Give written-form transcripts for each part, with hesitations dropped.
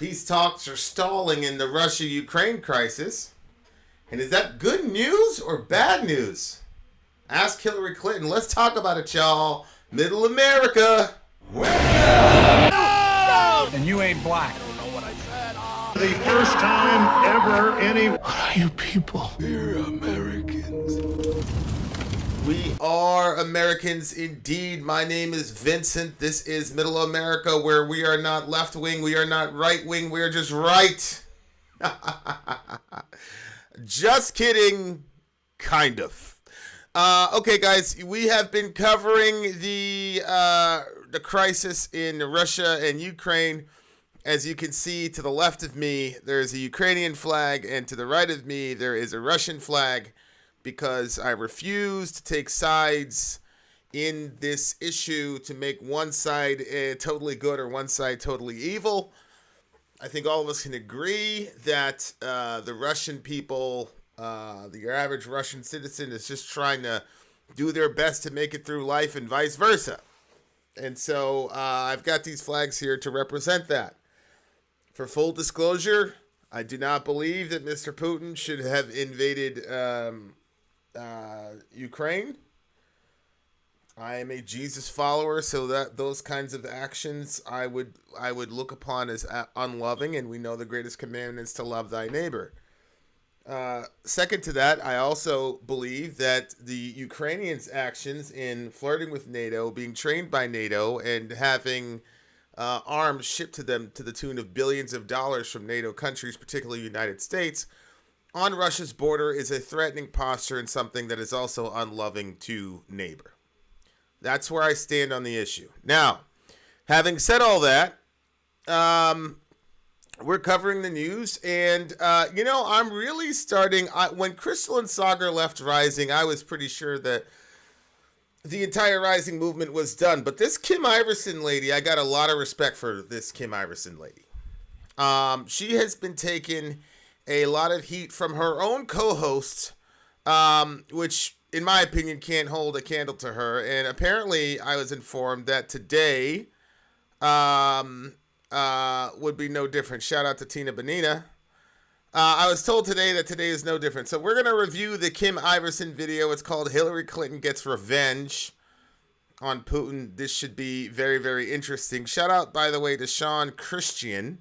Peace talks are stalling in the Russia-Ukraine crisis. And is that good news or bad news? Ask Hillary Clinton. Let's talk about it, y'all. Middle America. No! And you ain't black. The first time ever any... What are you people? We're Americans. We are Americans indeed. My name is Vincent. This is Middle America, where we are not left wing, we are not right wing, we are just right. Just kidding, kind of. Okay, guys, we have been covering the crisis in Russia and Ukraine. As you can see, to the left of me, there is a Ukrainian flag, and to the right of me, there is a Russian flag, because I refuse to take sides in this issue to make one side totally good or one side totally evil. I think all of us can agree that the Russian people, your average Russian citizen, is just trying to do their best to make it through life and vice versa. And so I've got these flags here to represent that. For full disclosure, I do not believe that Mr. Putin should have invaded Ukraine. I am a Jesus follower, so that those kinds of actions I would look upon as unloving, and we know the greatest commandment is to love thy neighbor. Second to that, I also believe that the Ukrainians' actions in flirting with NATO, being trained by NATO, and having arms shipped to them to the tune of billions of dollars from NATO countries, particularly the United States, on Russia's border is a threatening posture and something that is also unloving to neighbor. That's where I stand on the issue. Now, having said all that, we're covering the news, and I'm really starting. When Crystal and Sagar left Rising, I was pretty sure that the entire Rising movement was done. But this Kim Iverson lady, I got a lot of respect for this Kim Iverson lady. She has been taking a lot of heat from her own co-hosts, which, in my opinion, can't hold a candle to her. And apparently, I was informed that today would be no different. Shout out to Tina Bonina. I was told today that today is no different. So we're going to review the Kim Iverson video. It's called Hillary Clinton Gets Revenge on Putin. This should be very, very interesting. Shout out, by the way, to Sean Christian.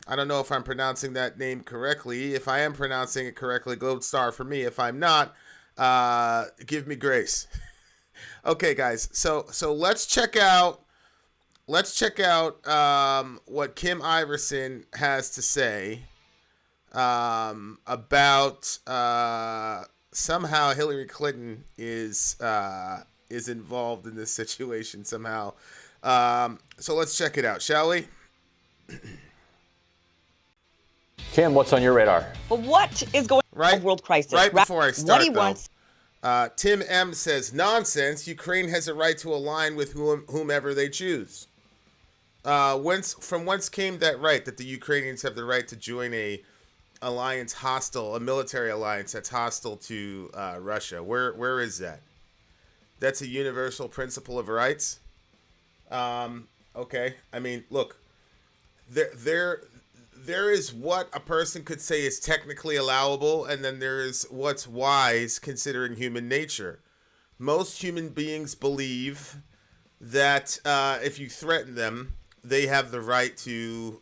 I don't know if I'm pronouncing that name correctly. If I am pronouncing it correctly, gold star for me. If I'm not, give me grace. Okay, guys. So let's check out what Kim Iverson has to say about somehow Hillary Clinton is involved in this situation somehow. So let's check it out, shall we? Kim, what's on your radar? But what is going on in the world crisis? Right before I start, what he wants. Tim M says, nonsense. Ukraine has a right to align with whomever they choose. From whence came that right, that the Ukrainians have the right to join a military alliance that's hostile to Russia? Where is that? That's a universal principle of rights. Okay. I mean, look, there is what a person could say is technically allowable, and then there is what's wise considering human nature. Most human beings believe that if you threaten them, they have the right to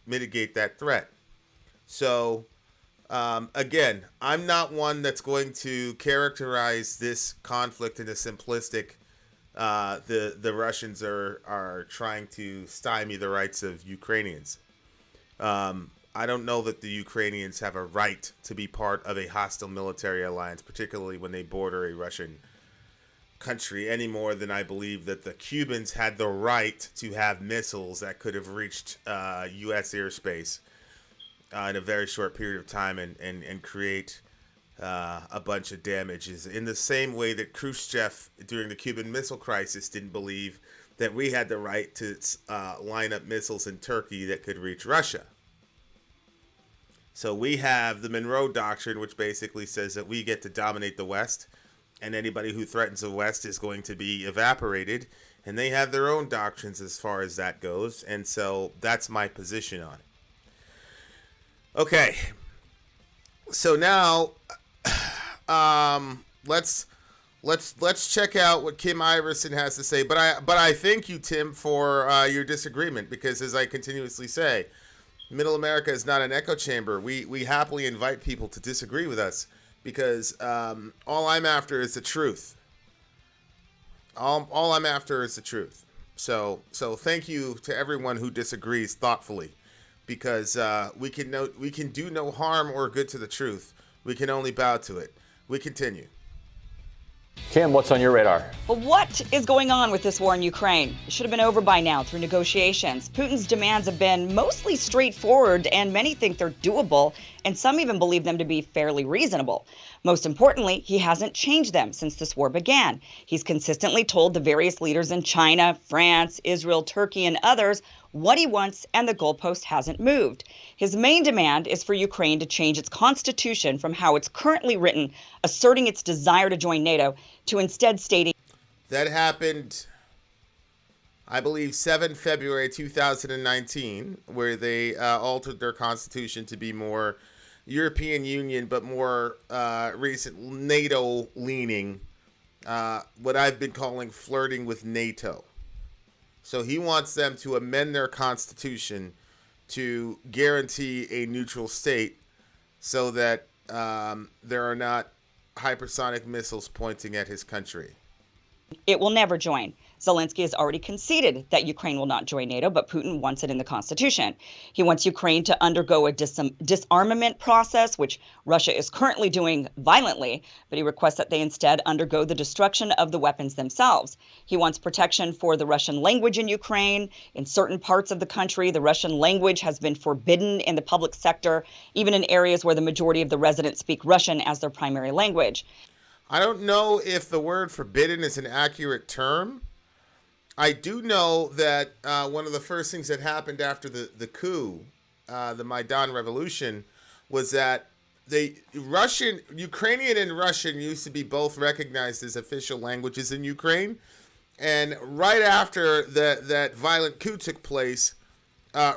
mitigate that threat. So, again, I'm not one that's going to characterize this conflict in a simplistic, the Russians are trying to stymie the rights of Ukrainians. I don't know that the Ukrainians have a right to be part of a hostile military alliance, particularly when they border a Russian country, any more than I believe that the Cubans had the right to have missiles that could have reached U.S. airspace in a very short period of time and create a bunch of damages. In the same way that Khrushchev, during the Cuban Missile Crisis, didn't believe that we had the right to line up missiles in Turkey that could reach Russia. So we have the Monroe Doctrine, which basically says that we get to dominate the West, and anybody who threatens the West is going to be evaporated. And they have their own doctrines as far as that goes. And so that's my position on it. Okay. So now, let's check out what Kim Iverson has to say. But I thank you, Tim, for your disagreement, because as I continuously say, Middle America is not an echo chamber. We happily invite people to disagree with us, because all I'm after is the truth. All I'm after is the truth. So thank you to everyone who disagrees thoughtfully, because we can do no harm or good to the truth. We can only bow to it. We continue. Kim, what's on your radar? Well, what is going on with this war in Ukraine? It should have been over by now through negotiations. Putin's demands have been mostly straightforward, and many think they're doable, and some even believe them to be fairly reasonable. Most importantly, he hasn't changed them since this war began. He's consistently told the various leaders in China, France, Israel, Turkey, and others what he wants, and the goalpost hasn't moved. His main demand is for Ukraine to change its constitution from how it's currently written, asserting its desire to join NATO, to instead stating that happened, I believe, 7 February 2019, where they altered their constitution to be more European Union, but more recent NATO leaning, what I've been calling flirting with NATO. So he wants them to amend their constitution to guarantee a neutral state, so that there are not hypersonic missiles pointing at his country. It will never join. Zelensky has already conceded that Ukraine will not join NATO, but Putin wants it in the constitution. He wants Ukraine to undergo a disarmament process, which Russia is currently doing violently, but he requests that they instead undergo the destruction of the weapons themselves. He wants protection for the Russian language in Ukraine. In certain parts of the country, the Russian language has been forbidden in the public sector, even in areas where the majority of the residents speak Russian as their primary language. I don't know if the word forbidden is an accurate term. I do know that one of the first things that happened after the coup, the Maidan Revolution, was that Ukrainian and Russian used to be both recognized as official languages in Ukraine. And right after that violent coup took place,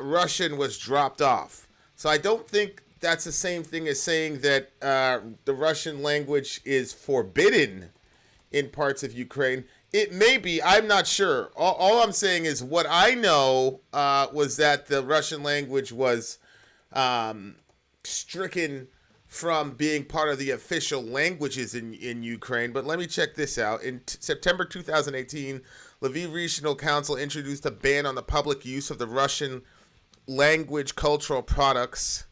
Russian was dropped off. So I don't think that's the same thing as saying that the Russian language is forbidden in parts of Ukraine. It may be. I'm not sure. All I'm saying is what I know was that the Russian language was stricken from being part of the official languages in Ukraine. But let me check this out. In September 2018, Lviv Regional Council introduced a ban on the public use of the Russian language cultural products,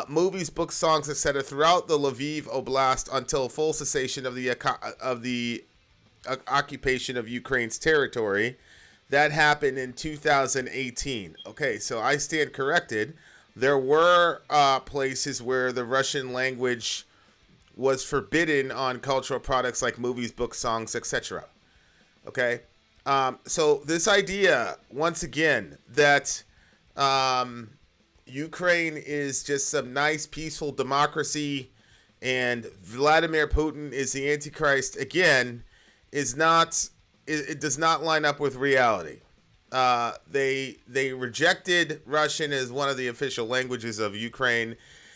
movies, books, songs, etc. throughout the Lviv Oblast until full cessation of the occupation of Ukraine's territory. That happened in 2018. Okay, so I stand corrected. There were places where the Russian language was forbidden on cultural products like movies, books, songs, etc. Okay, so this idea, once again, that Ukraine is just some nice, peaceful democracy and Vladimir Putin is the Antichrist, again, it does not line up with reality. They rejected Russian as one of the official languages of Ukraine,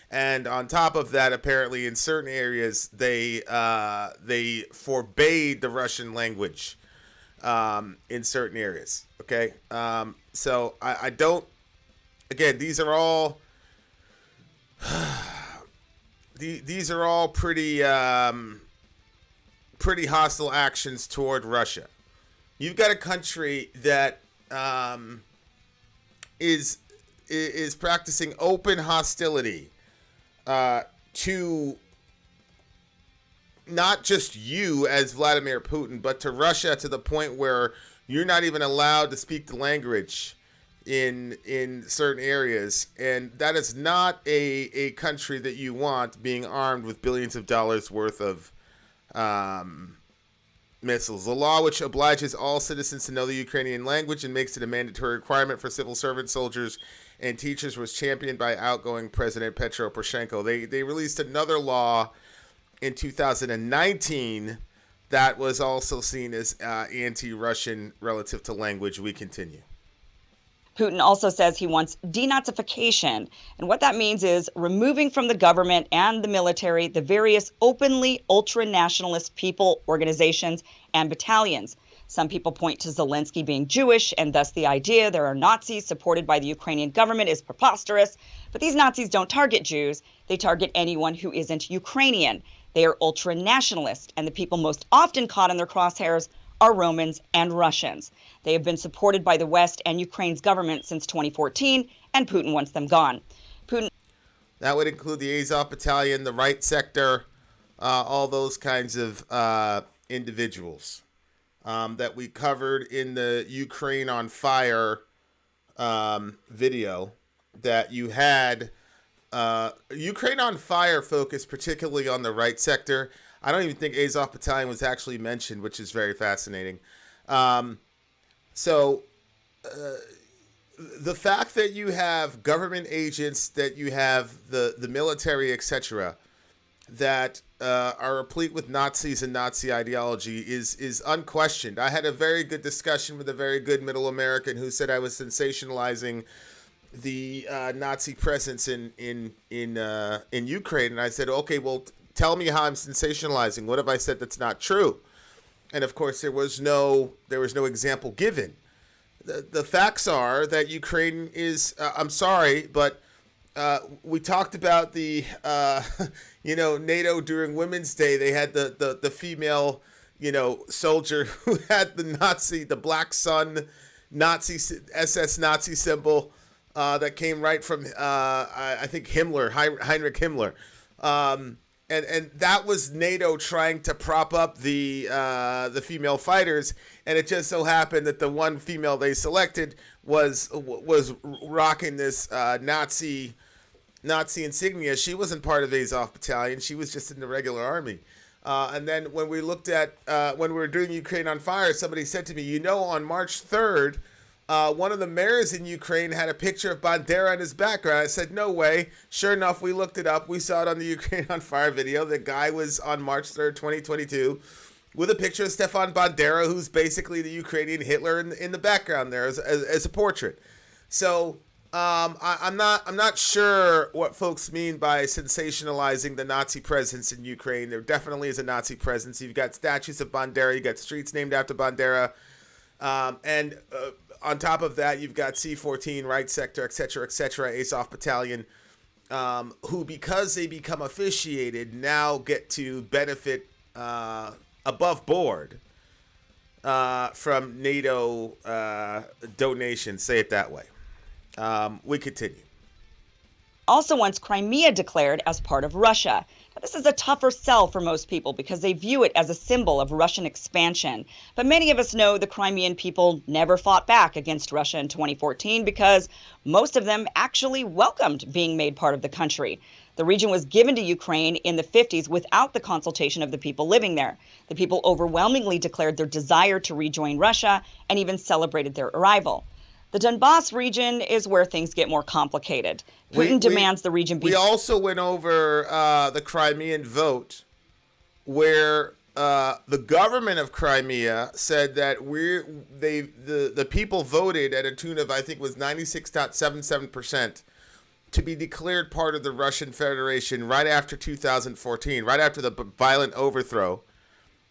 and on top of that, apparently in certain areas they forbade the Russian language in certain areas. Okay, so I don't. Again, these are all these are all pretty hostile actions toward Russia. You've got a country that is practicing open hostility to not just you as Vladimir Putin, but to Russia, to the point where you're not even allowed to speak the language in certain areas. And that is not a country that you want being armed with billions of dollars worth of missiles. The law, which obliges all citizens to know the Ukrainian language and makes it a mandatory requirement for civil servants, soldiers, and teachers, was championed by outgoing President Petro Poroshenko. They released another law in 2019 that was also seen as anti-Russian relative to language. We continue. Putin also says he wants denazification. And what that means is removing from the government and the military the various openly ultra-nationalist people, organizations, and battalions. Some people point to Zelensky being Jewish, and thus the idea there are Nazis supported by the Ukrainian government is preposterous. But these Nazis don't target Jews. They target anyone who isn't Ukrainian. They are ultra-nationalist, and the people most often caught in their crosshairs are Romans and Russians. They have been supported by the West and Ukraine's government since 2014, and Putin wants them gone. That would include the Azov Battalion, the right sector, all those kinds of individuals that we covered in the Ukraine on Fire video that you had. Ukraine on Fire focused particularly on the right sector. I don't even think Azov Battalion was actually mentioned, which is very fascinating. So the fact that you have government agents, that you have the military, etc., that are replete with Nazis and Nazi ideology is unquestioned. I had a very good discussion with a very good Middle American who said I was sensationalizing the Nazi presence in Ukraine, and I said, okay, well, tell me how I'm sensationalizing. What have I said that's not true? And of course, there was no example given. The facts are that Ukraine is. I'm sorry, but we talked about the NATO during Women's Day. They had the female soldier who had the Black Sun Nazi SS Nazi symbol that came right from I think Heinrich Himmler. And that was NATO trying to prop up the female fighters, and it just so happened that the one female they selected was rocking this Nazi insignia. She wasn't part of Azov Battalion; she was just in the regular army. And then when we looked at when we were doing Ukraine on Fire, somebody said to me, on March 3rd. One of the mayors in Ukraine had a picture of Bandera in his background. I said, no way. Sure enough, we looked it up. We saw it on the Ukraine on Fire video. The guy was on March 3rd, 2022, with a picture of Stefan Bandera, who's basically the Ukrainian Hitler in the background there as a portrait. So I'm not sure what folks mean by sensationalizing the Nazi presence in Ukraine. There definitely is a Nazi presence. You've got statues of Bandera. You've got streets named after Bandera. And on top of that, you've got C-14, Right Sector, et cetera, Azov Battalion, who, because they become officiated, now get to benefit above board from NATO donations, say it that way. We continue. Also wants Crimea declared as part of Russia. Now, this is a tougher sell for most people because they view it as a symbol of Russian expansion. But many of us know the Crimean people never fought back against Russia in 2014 because most of them actually welcomed being made part of the country. The region was given to Ukraine in the 50s without the consultation of the people living there. The people overwhelmingly declared their desire to rejoin Russia and even celebrated their arrival. The Donbas region is where things get more complicated. Putin demands the region be... We also went over the Crimean vote, where the government of Crimea said that the people voted at a tune of, I think, was 96.77% to be declared part of the Russian Federation right after 2014, right after the violent overthrow.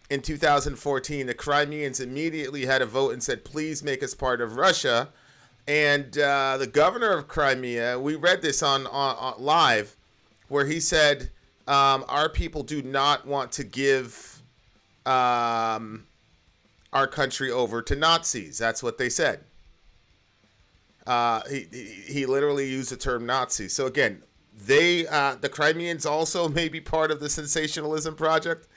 In 2014, the Crimeans immediately had a vote and said, please make us part of Russia. And the governor of Crimea, we read this on live, where he said, our people do not want to give our country over to Nazis. That's what they said. He literally used the term Nazi. So again, the Crimeans also may be part of the sensationalism project,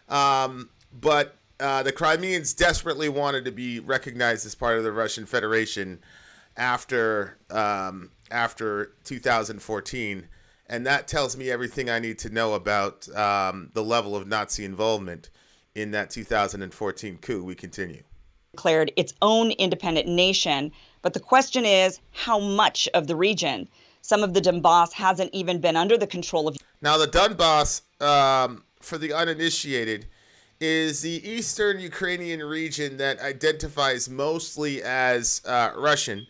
but the Crimeans desperately wanted to be recognized as part of the Russian Federation after 2014, and that tells me everything I need to know about the level of Nazi involvement in that 2014 coup. We continue. Declared its own independent nation, but the question is how much of the region. Some of the Donbas hasn't even been under the control of... Now, the Donbas, for the uninitiated, is the eastern Ukrainian region that identifies mostly as Russian,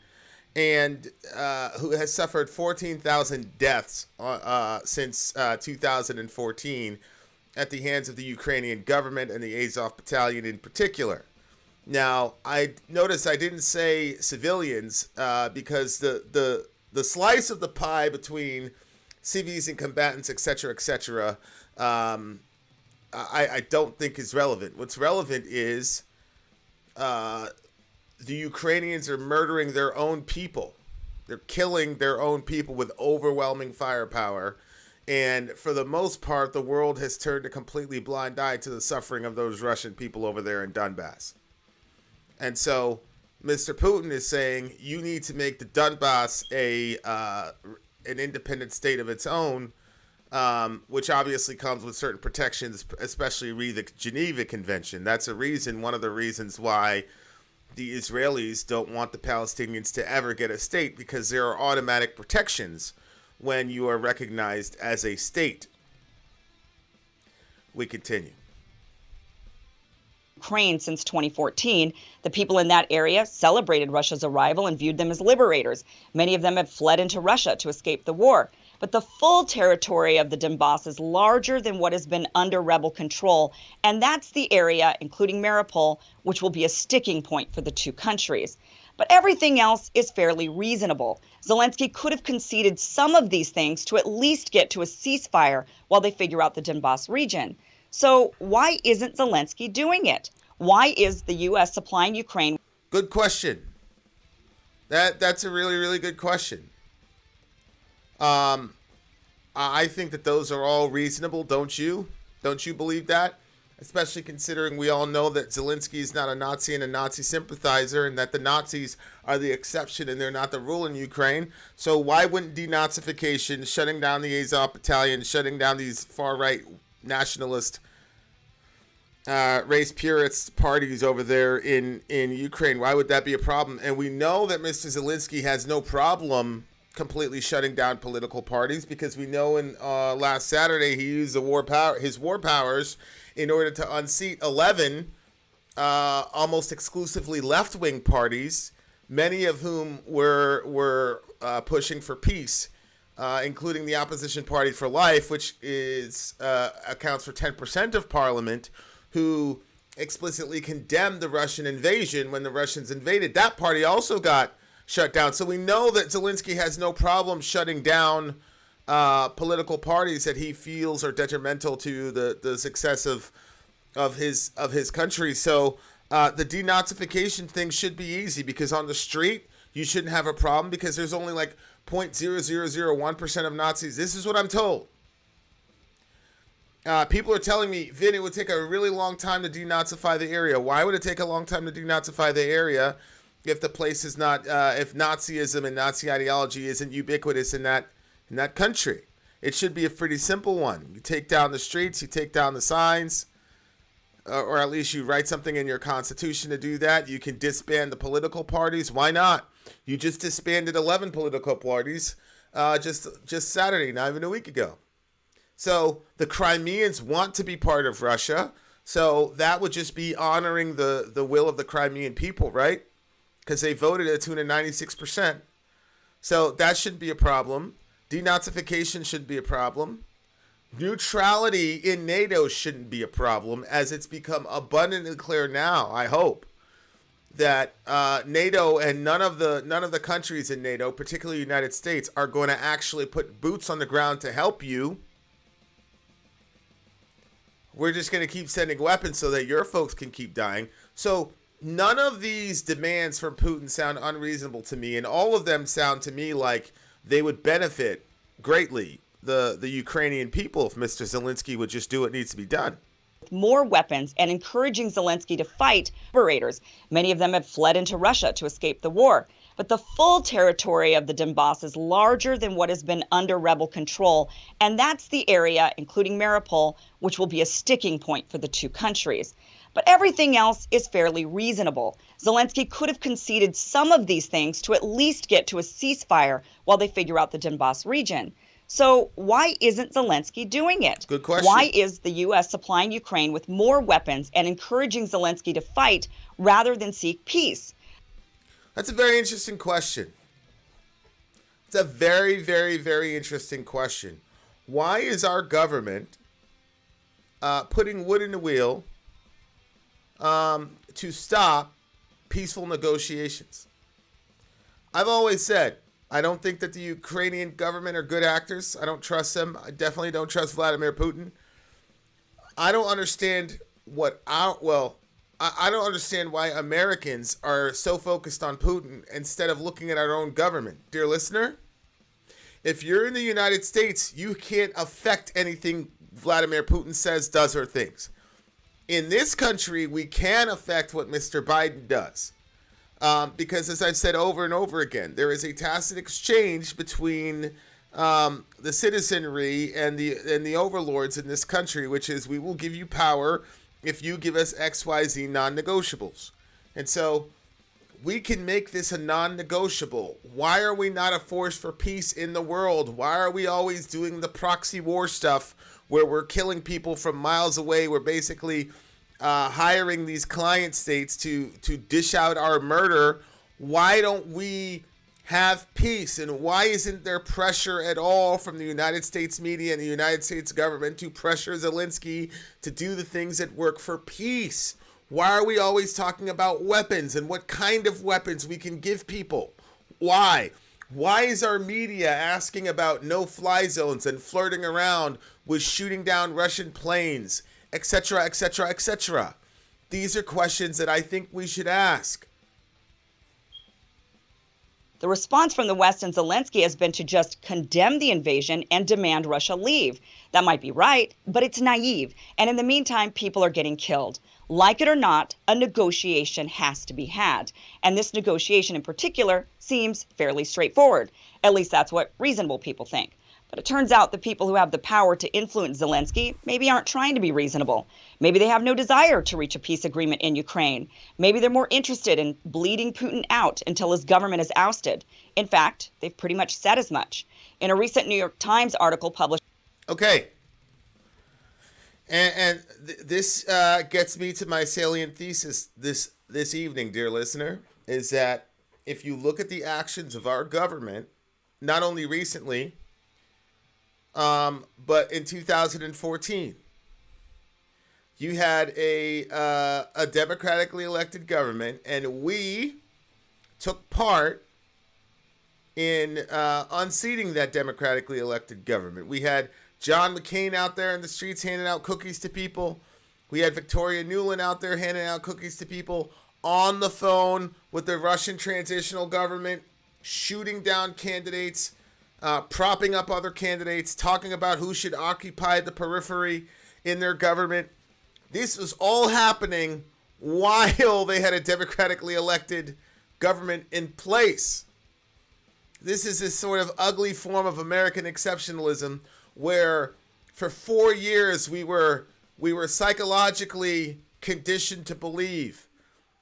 and who has suffered 14,000 deaths since 2014 at the hands of the Ukrainian government and the Azov Battalion in particular. Now, I notice I didn't say civilians because the slice of the pie between civvies and combatants, etc., I don't think is relevant. What's relevant is the Ukrainians are murdering their own people. They're killing their own people with overwhelming firepower. And for the most part, the world has turned a completely blind eye to the suffering of those Russian people over there in Donbas. And so Mr. Putin is saying you need to make the Donbas an independent state of its own, which obviously comes with certain protections, especially the Geneva Convention. That's one of the reasons why the Israelis don't want the Palestinians to ever get a state, because there are automatic protections when you are recognized as a state. We continue. Ukraine since 2014, the people in that area celebrated Russia's arrival and viewed them as liberators. Many of them have fled into Russia to escape the war. But the full territory of the Donbas is larger than what has been under rebel control, and that's the area, including Mariupol, which will be a sticking point for the two countries. But everything else is fairly reasonable. Zelensky could have conceded some of these things to at least get to a ceasefire while they figure out the Donbas region. So why isn't Zelensky doing it? Why is the U.S. supplying Ukraine? Good question. That's a really, really good question. I think that those are all reasonable, don't you? Don't you believe that? Especially considering we all know that Zelensky is not a Nazi and a Nazi sympathizer, and that the Nazis are the exception and they're not the rule in Ukraine. So why wouldn't denazification, shutting down the Azov Battalion, shutting down these far-right nationalist race purist parties over there in Ukraine, why would that be a problem? And we know that Mr. Zelensky has no problem completely shutting down political parties, because we know in last Saturday he used his war powers in order to unseat 11 almost exclusively left-wing parties, many of whom were pushing for peace, including the Opposition Party for Life, which accounts for 10% of parliament, who explicitly condemned the Russian invasion when the Russians invaded. That party also got shut down. So we know that Zelensky has no problem shutting down political parties that he feels are detrimental to the success of his country. So the denazification thing should be easy, because on the street you shouldn't have a problem, because there's only like 0.0001% of Nazis. This is what I'm told. People are telling me, Vin, it would take a really long time to denazify the area. Why would it take a long time to denazify the area if the place is not, if Nazism and Nazi ideology isn't ubiquitous in that country? It should be a pretty simple one. You take down the streets, you take down the signs, or at least you write something in your constitution to do that. You can disband the political parties. Why not? You just disbanded 11 political parties just Saturday, not even a week ago. So the Crimeans want to be part of Russia. So that would just be honoring the will of the Crimean people, right? Because they voted at a tune of 96%. So that shouldn't be a problem. Denazification shouldn't be a problem. Neutrality in NATO shouldn't be a problem, as it's become abundantly clear now, I hope, that NATO and none of the countries in NATO, particularly the United States, are going to actually put boots on the ground to help you. We're just going to keep sending weapons so that your folks can keep dying. So none of these demands from Putin sound unreasonable to me, and all of them sound to me like they would benefit greatly the Ukrainian people if Mr. Zelensky would just do what needs to be done. More weapons and encouraging Zelensky to fight liberators. Many of them have fled into Russia to escape the war. But the full territory of the Donbas is larger than what has been under rebel control, and that's the area, including Mariupol, which will be a sticking point for the two countries. But everything else is fairly reasonable. Zelensky could have conceded some of these things to at least get to a ceasefire while they figure out the Donbas region. So why isn't Zelensky doing it? Good question. Why is the U.S. supplying Ukraine with more weapons and encouraging Zelensky to fight rather than seek peace? That's a very interesting question. It's a very, very, very interesting question. Why is our government putting wood in the wheel to stop peaceful negotiations? I've always said, I don't think that the Ukrainian government are good actors. I don't trust them. I definitely don't trust Vladimir Putin. I don't understand I don't understand why Americans are so focused on Putin instead of looking at our own government. Dear listener, if you're in the United States, you can't affect anything Vladimir Putin says, does, or thinks. In this country, we can affect what Mr. Biden does. Because as I've said over and over again, there is a tacit exchange between the citizenry and the overlords in this country, which is we will give you power if you give us XYZ non-negotiables. And so we can make this a non-negotiable. Why are we not a force for peace in the world? Why are we always doing the proxy war stuff where we're killing people from miles away? We're basically hiring these client states to dish out our murder. Why don't we have peace? And why isn't there pressure at all from the United States media and the United States government to pressure Zelensky to do the things that work for peace? Why are we always talking about weapons and what kind of weapons we can give people? Why? Why is our media asking about no-fly zones and flirting around with shooting down Russian planes, etc., etc., etc.? These are questions that I think we should ask. The response from the West and Zelensky has been to just condemn the invasion and demand Russia leave. That might be right, but it's naive. And in the meantime, people are getting killed. Like it or not, a negotiation has to be had. And this negotiation in particular seems fairly straightforward. At least that's what reasonable people think. But it turns out the people who have the power to influence Zelensky maybe aren't trying to be reasonable. Maybe they have no desire to reach a peace agreement in Ukraine. Maybe they're more interested in bleeding Putin out until his government is ousted. In fact, they've pretty much said as much. In a recent New York Times article published. Okay. This gets me to my salient thesis this evening, dear listener, is that if you look at the actions of our government, not only recently, but in 2014, you had a democratically elected government, and we took part in unseating that democratically elected government. We had John McCain out there in the streets handing out cookies to people. We had Victoria Nuland out there handing out cookies to people, on the phone with the Russian transitional government, shooting down candidates, propping up other candidates, talking about who should occupy the periphery in their government. This was all happening while they had a democratically elected government in place. This is this sort of ugly form of American exceptionalism where for 4 years we were psychologically conditioned to believe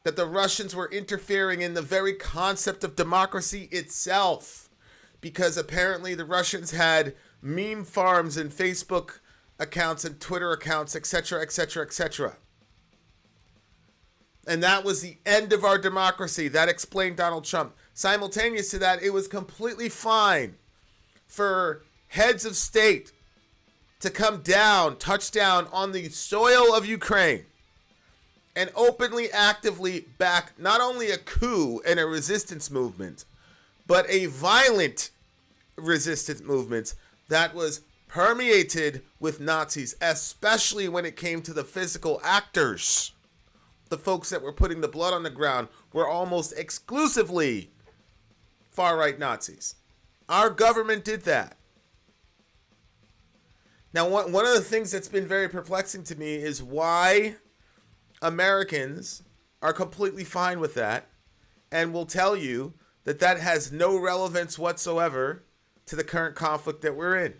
that the Russians were interfering in the very concept of democracy itself, because apparently the Russians had meme farms and Facebook accounts and Twitter accounts, etc., etc., etc. And that was the end of our democracy. That explained Donald Trump. Simultaneous to that, it was completely fine for heads of state to come down, touch down on the soil of Ukraine and openly, actively back not only a coup and a resistance movement, but a violent resistance movement that was permeated with Nazis, especially when it came to the physical actors. The folks that were putting the blood on the ground were almost exclusively far-right Nazis. Our government did that. Now, one of the things that's been very perplexing to me is why Americans are completely fine with that and will tell you that that has no relevance whatsoever to the current conflict that we're in.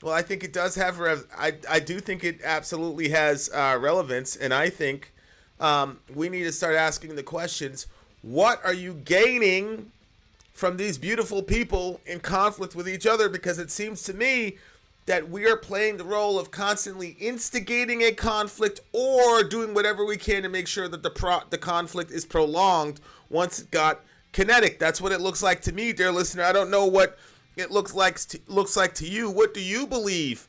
Well, I think it does have, I do think it absolutely has relevance, and I think we need to start asking the questions, what are you gaining from these beautiful people in conflict with each other, because it seems to me that we are playing the role of constantly instigating a conflict or doing whatever we can to make sure that the conflict is prolonged once it got kinetic. That's what it looks like to me, dear listener. I don't know what it looks like to you. What do you believe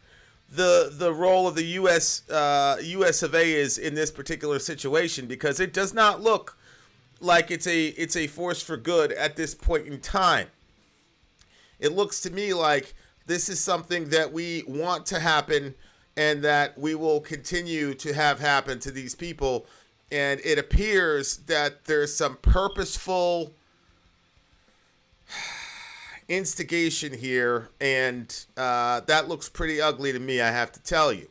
the role of the U.S. of A is in this particular situation? Because it does not look like it's a force for good at this point in time. It looks to me like this is something that we want to happen and that we will continue to have happen to these people. And it appears that there's some purposeful instigation here, and that looks pretty ugly to me, I have to tell you.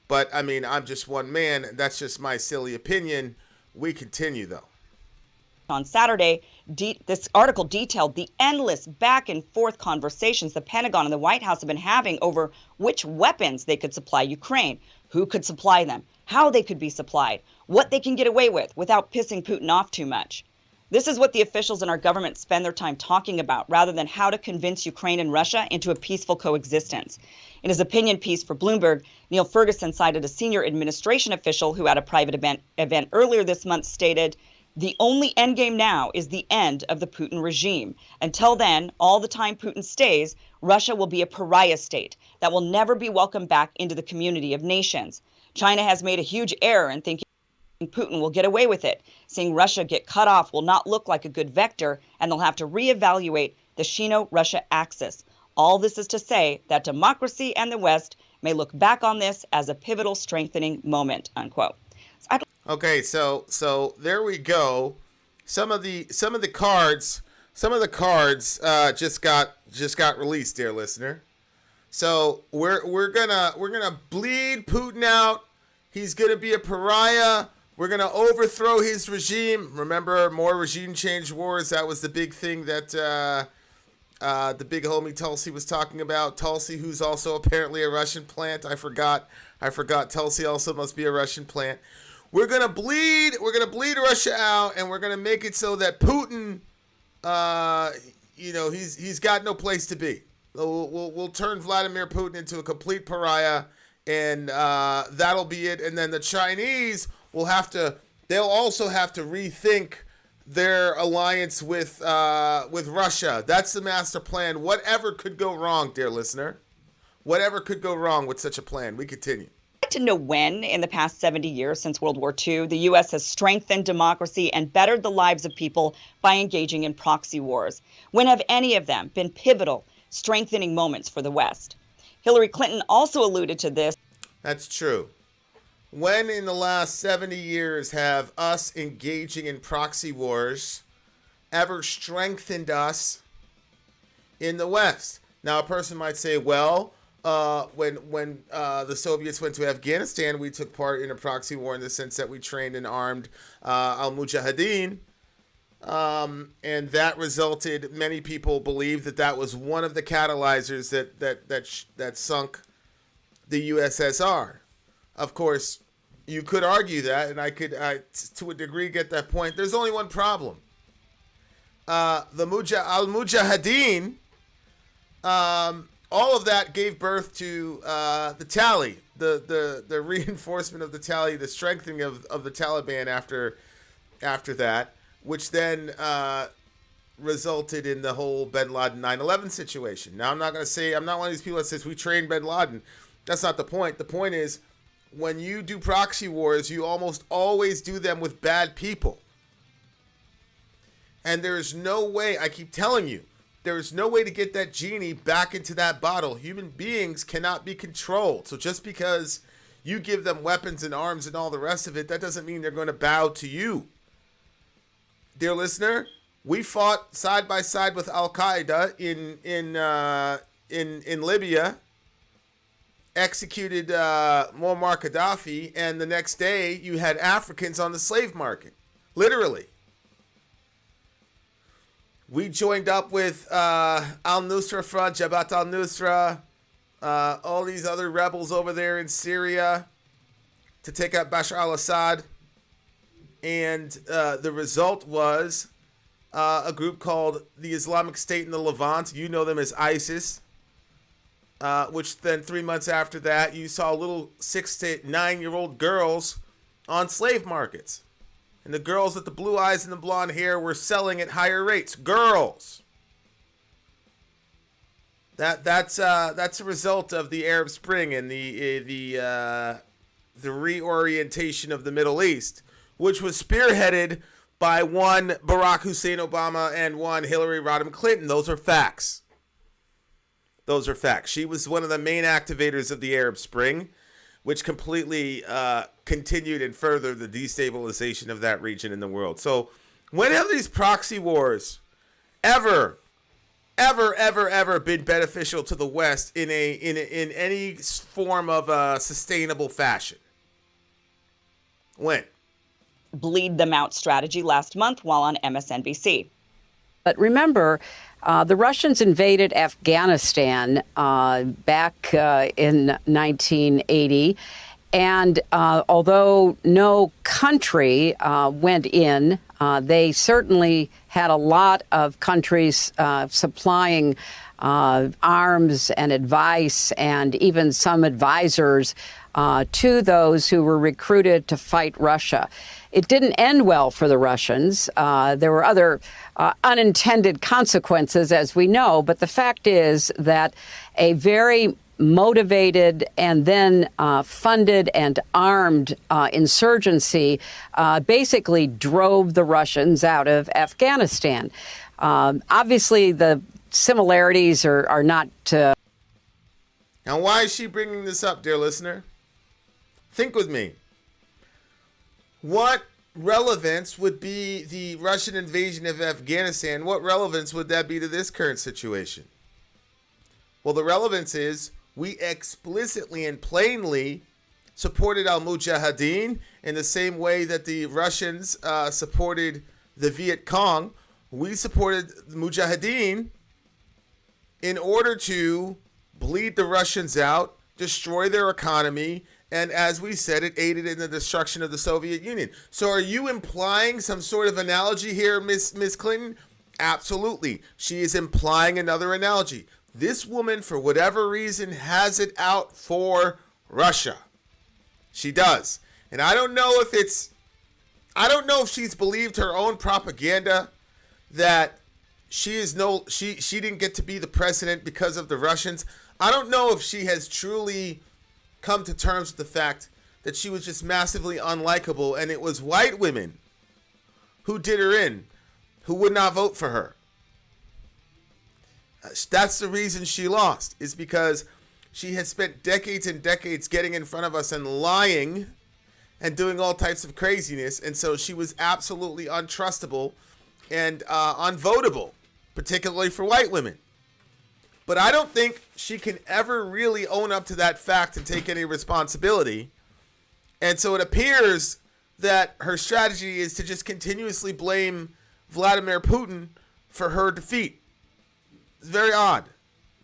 But, I mean, I'm just one man. That's just my silly opinion. We continue, though. On Saturday, this article detailed the endless back and forth conversations the Pentagon and the White House have been having over which weapons they could supply Ukraine, who could supply them, how they could be supplied, what they can get away with without pissing Putin off too much. This is what the officials in our government spend their time talking about, rather than how to convince Ukraine and Russia into a peaceful coexistence. In his opinion piece for Bloomberg, Neil Ferguson cited a senior administration official who at a private event earlier this month stated, "The only endgame now is the end of the Putin regime. Until then, all the time Putin stays, Russia will be a pariah state that will never be welcomed back into the community of nations. China has made a huge error in thinking Putin will get away with it. Seeing Russia get cut off will not look like a good vector, and they'll have to reevaluate the Sino-Russia axis. All this is to say that democracy and the West may look back on this as a pivotal strengthening moment," unquote. Okay, so there we go. Some of the cards just got released, dear listener. So we're gonna bleed Putin out. He's gonna be a pariah. We're gonna overthrow his regime. Remember, more regime change wars. That was the big thing that the big homie Tulsi was talking about. Tulsi, who's also apparently a Russian plant. I forgot. Tulsi also must be a Russian plant. We're gonna bleed Russia out, and we're gonna make it so that Putin, he's got no place to be. We'll turn Vladimir Putin into a complete pariah, and that'll be it. And then the Chinese they'll also have to rethink their alliance with Russia. That's the master plan. Whatever could go wrong, dear listener, whatever could go wrong with such a plan. We continue. To know when, in the past 70 years since World War II, the U.S. has strengthened democracy and bettered the lives of people by engaging in proxy wars. When have any of them been pivotal, strengthening moments for the West? Hillary Clinton also alluded to this. That's true. When in the last 70 years have us engaging in proxy wars ever strengthened us in the West? Now, a person might say, well, when the Soviets went to Afghanistan, we took part in a proxy war in the sense that we trained and armed al-Mujahideen, and that resulted. Many people believe that was one of the catalyzers that sunk the USSR. Of course, you could argue that, and I could, to a degree, get that point. There's only one problem. The al-Mujahideen. All of that gave birth to the tally, the reinforcement of the tally, the strengthening of the Taliban after that, which then resulted in the whole Bin Laden 9/11 situation. Now, I'm not one of these people that says we trained Bin Laden. That's not the point. The point is, when you do proxy wars, you almost always do them with bad people. And there's no way, I keep telling you, there is no way to get that genie back into that bottle. Human beings cannot be controlled. So just because you give them weapons and arms and all the rest of it, that doesn't mean they're going to bow to you. Dear listener, we fought side by side with Al-Qaeda in Libya, executed Muammar Gaddafi, and the next day you had Africans on the slave market. Literally. We joined up with al-Nusra Front, Jabhat al-Nusra, all these other rebels over there in Syria to take out Bashar al-Assad. And the result was a group called the Islamic State in the Levant. You know them as ISIS. Which then 3 months after that, you saw little 6 to 9-year-old girls on slave markets. And the girls with the blue eyes and the blonde hair were selling at higher rates. Girls. That's a result of the Arab Spring and the reorientation of the Middle East, which was spearheaded by one Barack Hussein Obama and one Hillary Rodham Clinton. Those are facts. Those are facts. She was one of the main activators of the Arab Spring, which completely continued and furthered the destabilization of that region in the world. So when have these proxy wars ever been beneficial to the West in any form of a sustainable fashion? When? Bleed them out strategy last month while on MSNBC. But remember, the Russians invaded Afghanistan back in 1980. And although no country went in, they certainly had a lot of countries supplying arms and advice and even some advisors to those who were recruited to fight Russia. It didn't end well for the Russians. There were other unintended consequences, as we know. But the fact is that a very motivated and then funded and armed insurgency basically drove the Russians out of Afghanistan. Obviously, the similarities are not... Now, why is she bringing this up, dear listener? Think with me. What relevance would be the Russian invasion of Afghanistan? What relevance would that be to this current situation? Well, the relevance is we explicitly and plainly supported al-Mujahideen in the same way that the Russians supported the Viet Cong. We supported the Mujahideen in order to bleed the Russians out, destroy their economy, and as we said, it aided in the destruction of the Soviet Union. So are you implying some sort of analogy here, Miss Clinton? Absolutely. She is implying another analogy. This woman, for whatever reason, has it out for Russia. She does. And I don't know if she's believed her own propaganda that she didn't get to be the president because of the Russians. I don't know if she has truly come to terms with the fact that she was just massively unlikable and it was white women who did her in, who would not vote for her. That's the reason she lost, is because she has spent decades and decades getting in front of us and lying and doing all types of craziness. And so she was absolutely untrustable and unvotable, particularly for white women. But I don't think she can ever really own up to that fact and take any responsibility. And so it appears that her strategy is to just continuously blame Vladimir Putin for her defeat. It's very odd.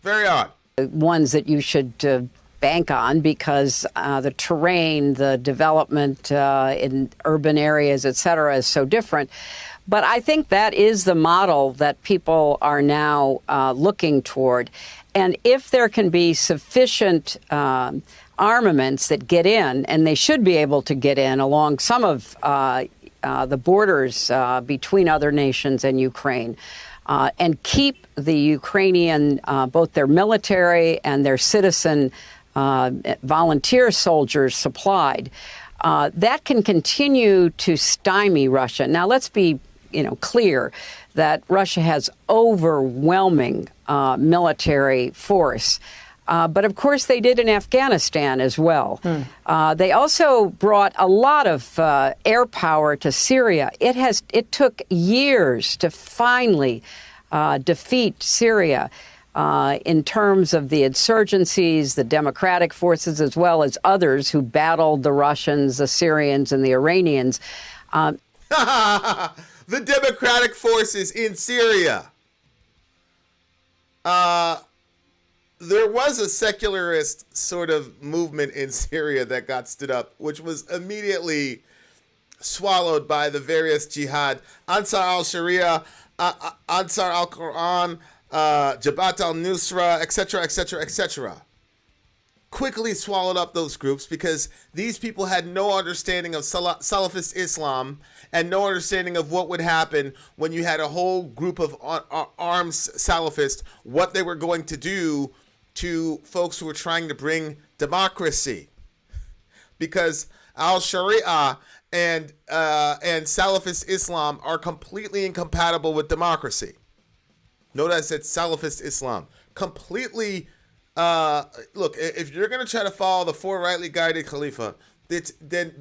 Very odd. Ones that you should bank on because the terrain, the development in urban areas, et cetera, is so different. But I think that is the model that people are now looking toward. And if there can be sufficient armaments that get in, and they should be able to get in along some of the borders between other nations and Ukraine, and keep the Ukrainian, both their military and their citizen volunteer soldiers supplied, that can continue to stymie Russia. Now, let's be clear that Russia has overwhelming military force. But of course, they did in Afghanistan as well. They also brought a lot of air power to Syria. It took years to finally defeat Syria in terms of the insurgencies, the democratic forces, as well as others who battled the Russians, the Syrians, and the Iranians. The democratic forces in Syria. There was a secularist sort of movement in Syria that got stood up, which was immediately swallowed by the various jihad. Ansar al-Sharia, Ansar al-Quran, Jabhat al-Nusra, etc., etc., etc. quickly swallowed up those groups because these people had no understanding of Salafist Islam and no understanding of what would happen when you had a whole group of arms Salafists, what they were going to do to folks who were trying to bring democracy. Because al-Sharia and Salafist Islam are completely incompatible with democracy. Notice I said Salafist Islam. Completely. Look, if you're going to try to follow the four rightly guided Khalifa, then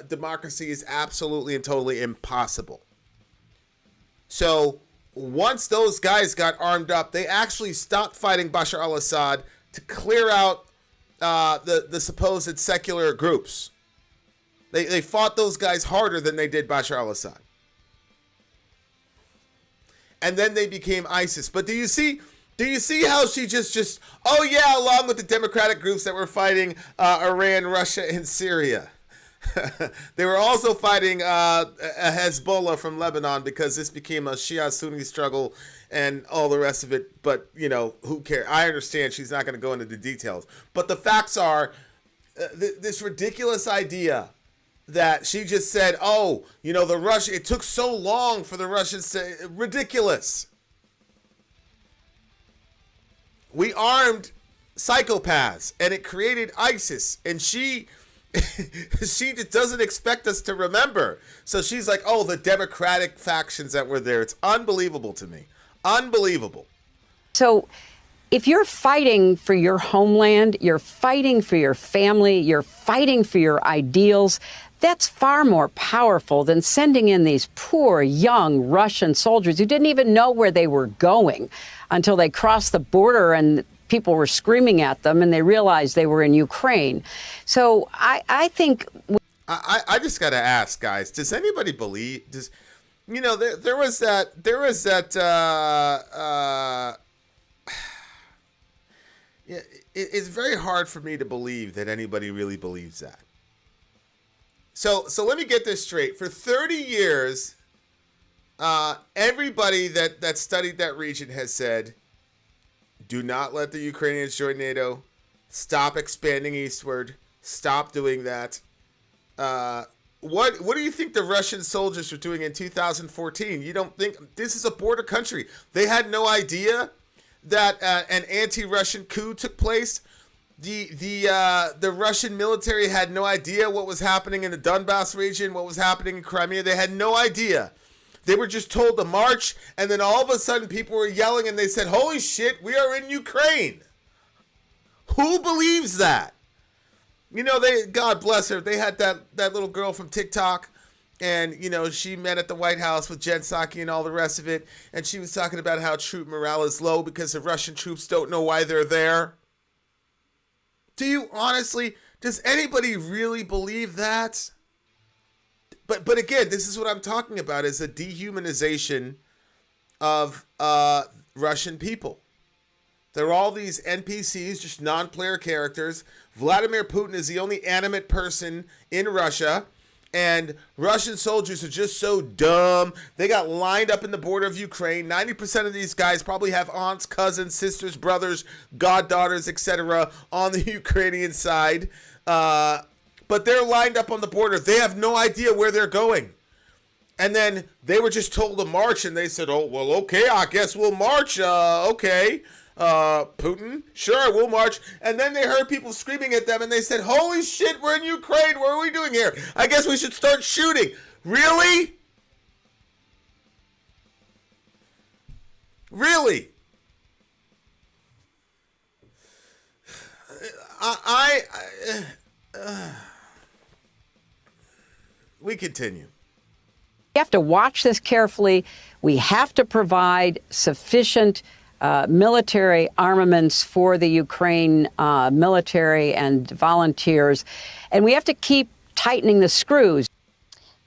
democracy is absolutely and totally impossible. So once those guys got armed up, they actually stopped fighting Bashar al-Assad to clear out the supposed secular groups. They fought those guys harder than they did Bashar al-Assad. And then they became ISIS. But do you see how she just oh yeah, along with the democratic groups that were fighting Iran, Russia, and Syria. They were also fighting Hezbollah from Lebanon because this became a Shia-Sunni struggle and all the rest of it. But, who cares? I understand she's not going to go into the details. But the facts are this ridiculous idea that she just said, it took so long for the Russians to... Ridiculous. We armed psychopaths, and it created ISIS, and she just doesn't expect us to remember. So she's like, the democratic factions that were there. It's unbelievable to me. Unbelievable. So if you're fighting for your homeland, you're fighting for your family, you're fighting for your ideals, that's far more powerful than sending in these poor, young Russian soldiers who didn't even know where they were going until they crossed the border and people were screaming at them and they realized they were in Ukraine. So I think... I just got to ask, guys, does anybody believe... there was that... it's very hard for me to believe that anybody really believes that. So let me get this straight. For 30 years, everybody that studied that region has said, do not let the Ukrainians join NATO. Stop expanding eastward. Stop doing that. What do you think the Russian soldiers were doing in 2014? You don't think this is a border country? They had no idea that an anti-Russian coup took place. The Russian military had no idea what was happening in the Donbas region, what was happening in Crimea. They had no idea. They were just told to march, and then all of a sudden people were yelling, and they said, holy shit, we are in Ukraine. Who believes that? God bless her, they had that little girl from TikTok, and, she met at the White House with Jen Psaki and all the rest of it, and she was talking about how troop morale is low because the Russian troops don't know why they're there. Do you honestly, does anybody really believe that? But again, this is what I'm talking about, is the dehumanization of Russian people. They're all these NPCs, just non-player characters. Vladimir Putin is the only animate person in Russia. And Russian soldiers are just so dumb. They got lined up in the border of Ukraine. 90% of these guys probably have aunts, cousins, sisters, brothers, goddaughters, etc. on the Ukrainian side. But they're lined up on the border. They have no idea where they're going. And then they were just told to march, and they said, oh, well, okay, I guess we'll march. Okay. Putin, sure, we'll march. And then they heard people screaming at them, and they said, holy shit, we're in Ukraine. What are we doing here? I guess we should start shooting. Really? Really? We continue. We have to watch this carefully. We have to provide sufficient military armaments for the Ukraine military and volunteers. And we have to keep tightening the screws.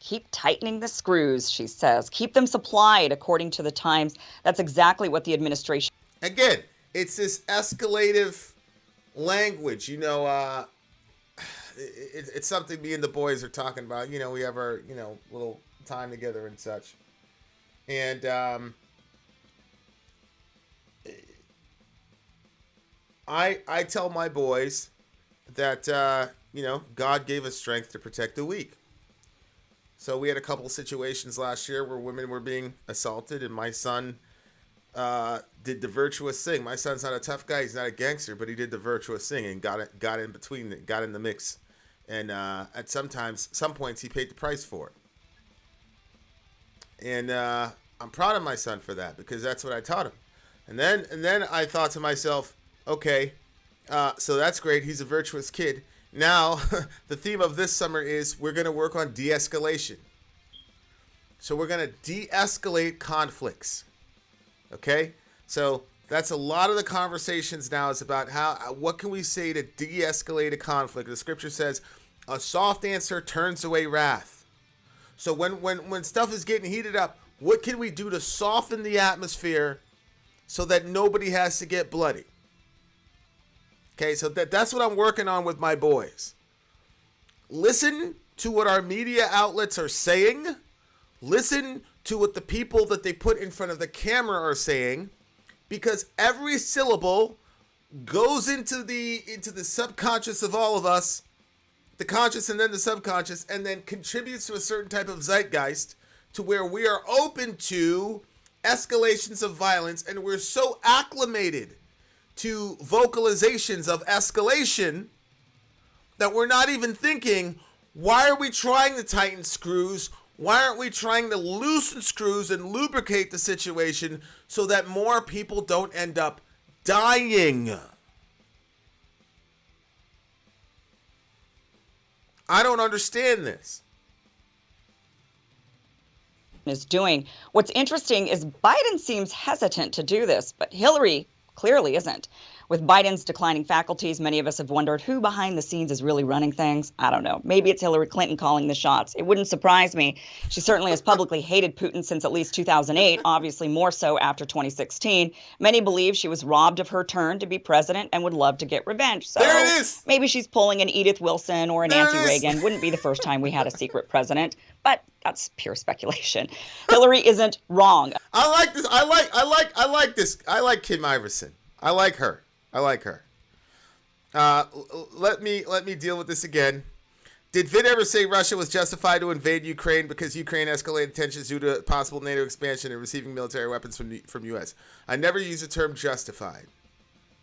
Keep tightening the screws, she says. Keep them supplied according to the times. That's exactly what the administration... Again, it's this escalative language. It's something me and the boys are talking about. We have our, little time together and such. And I tell my boys that, God gave us strength to protect the weak. So we had a couple situations last year where women were being assaulted, and my son did the virtuous thing. My son's not a tough guy; he's not a gangster, but he did the virtuous thing and got in between, got in the mix, and at some points, he paid the price for it. And I'm proud of my son for that, because that's what I taught him. And then I thought to myself, okay, so that's great. He's a virtuous kid. Now, the theme of this summer is we're going to work on de-escalation. So we're going to de-escalate conflicts. Okay? So that's a lot of the conversations now is about what can we say to de-escalate a conflict. The scripture says, a soft answer turns away wrath. So when stuff is getting heated up, what can we do to soften the atmosphere so that nobody has to get bloody? Okay, so that's what I'm working on with my boys. Listen to what our media outlets are saying. Listen to what the people that they put in front of the camera are saying, because every syllable goes into the subconscious of all of us, the conscious and then the subconscious, and then contributes to a certain type of zeitgeist to where we are open to escalations of violence, and we're so acclimated to vocalizations of escalation that we're not even thinking, why are we trying to tighten screws? Why aren't we trying to loosen screws and lubricate the situation so that more people don't end up dying? I don't understand this. Is doing. What's interesting is Biden seems hesitant to do this, but Hillary clearly isn't. With Biden's declining faculties, many of us have wondered who behind the scenes is really running things. I don't know. Maybe it's Hillary Clinton calling the shots. It wouldn't surprise me. She certainly has publicly hated Putin since at least 2008, obviously more so after 2016. Many believe she was robbed of her turn to be president and would love to get revenge. So there it is. Maybe she's pulling an Edith Wilson or a Nancy Reagan. Wouldn't be the first time we had a secret president, but that's pure speculation. Hillary isn't wrong. I like this. I like this. I like Kim Iverson. I like her. Let me deal with this again. Did VIN ever say Russia was justified to invade Ukraine because Ukraine escalated tensions due to possible NATO expansion and receiving military weapons from U.S.? I never use the term justified.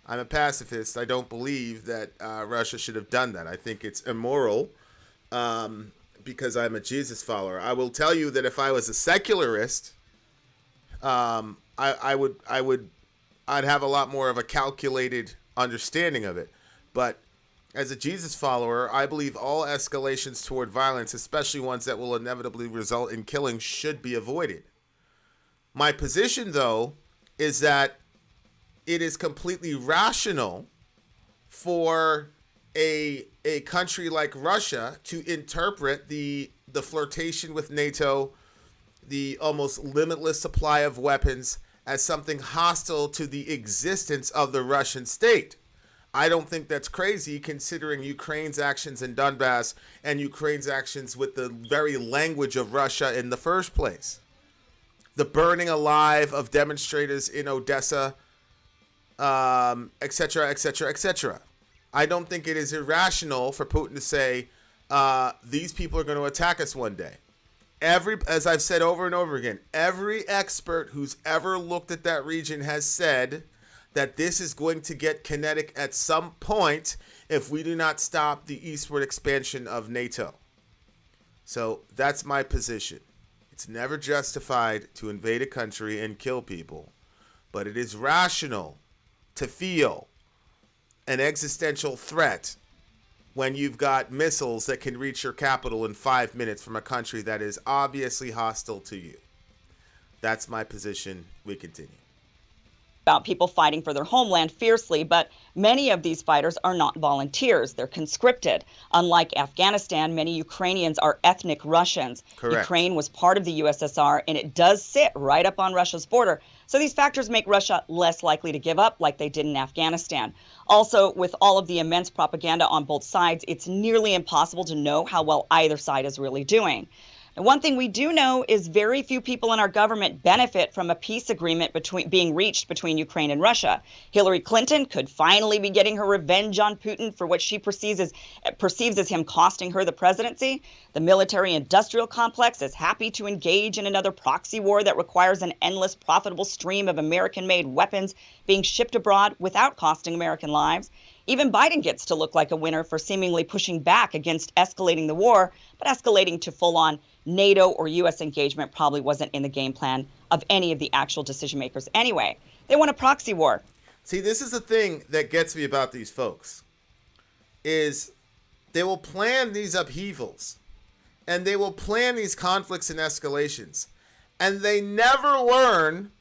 I'm a pacifist. I don't believe that Russia should have done that. I think it's immoral because I'm a Jesus follower. I will tell you that if I was a secularist, I'd have a lot more of a calculated understanding of it. But as a Jesus follower, I believe all escalations toward violence, especially ones that will inevitably result in killing, should be avoided. My position, though, is that it is completely rational for a country like Russia to interpret the flirtation with NATO, the almost limitless supply of weapons, as something hostile to the existence of the Russian state. I don't think that's crazy, considering Ukraine's actions in Donbas and Ukraine's actions with the very language of Russia in the first place. The burning alive of demonstrators in Odessa, etc., etc., etc. I don't think it is irrational for Putin to say, these people are going to attack us one day. As I've said over and over again, every expert who's ever looked at that region has said that this is going to get kinetic at some point if we do not stop the eastward expansion of NATO. So that's my position. It's never justified to invade a country and kill people, but it is rational to feel an existential threat when you've got missiles that can reach your capital in 5 minutes from a country that is obviously hostile to you. That's my position. We continue. About people fighting for their homeland fiercely, but many of these fighters are not volunteers. They're conscripted. Unlike Afghanistan, many Ukrainians are ethnic Russians. Correct. Ukraine was part of the USSR, and it does sit right up on Russia's border. So these factors make Russia less likely to give up like they did in Afghanistan. Also, with all of the immense propaganda on both sides, it's nearly impossible to know how well either side is really doing. And one thing we do know is very few people in our government benefit from a peace agreement being reached between Ukraine and Russia. Hillary Clinton could finally be getting her revenge on Putin for what she perceives as him costing her the presidency. The military-industrial complex is happy to engage in another proxy war that requires an endless, profitable stream of American-made weapons being shipped abroad without costing American lives. Even Biden gets to look like a winner for seemingly pushing back against escalating the war, but escalating to full-on NATO or U.S. engagement probably wasn't in the game plan of any of the actual decision makers anyway. They want a proxy war. See, this is the thing that gets me about these folks, is they will plan these upheavals, and they will plan these conflicts and escalations, and they never learn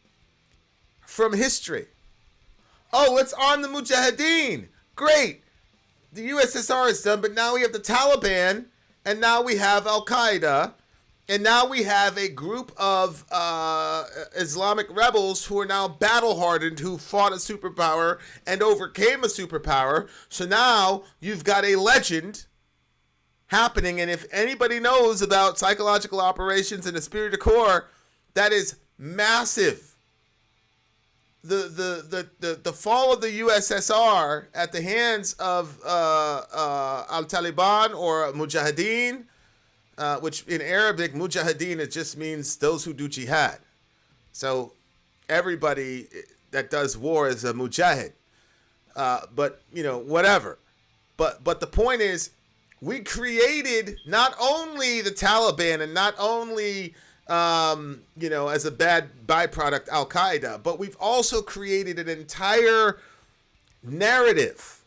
from history. Oh, let's arm the Mujahideen. Great. The USSR is done, but now we have the Taliban, and now we have Al-Qaeda, and now we have a group of Islamic rebels who are now battle-hardened, who fought a superpower and overcame a superpower. So now you've got a legend happening, and if anybody knows about psychological operations and esprit de corps, that is massive. The fall of the USSR at the hands of Al-Taliban or Mujahideen, which in Arabic, Mujahideen, it just means those who do jihad. So everybody that does war is a mujahid. But, you know, whatever. But the point is, we created not only the Taliban and not only as a bad byproduct, Al-Qaeda, but we've also created an entire narrative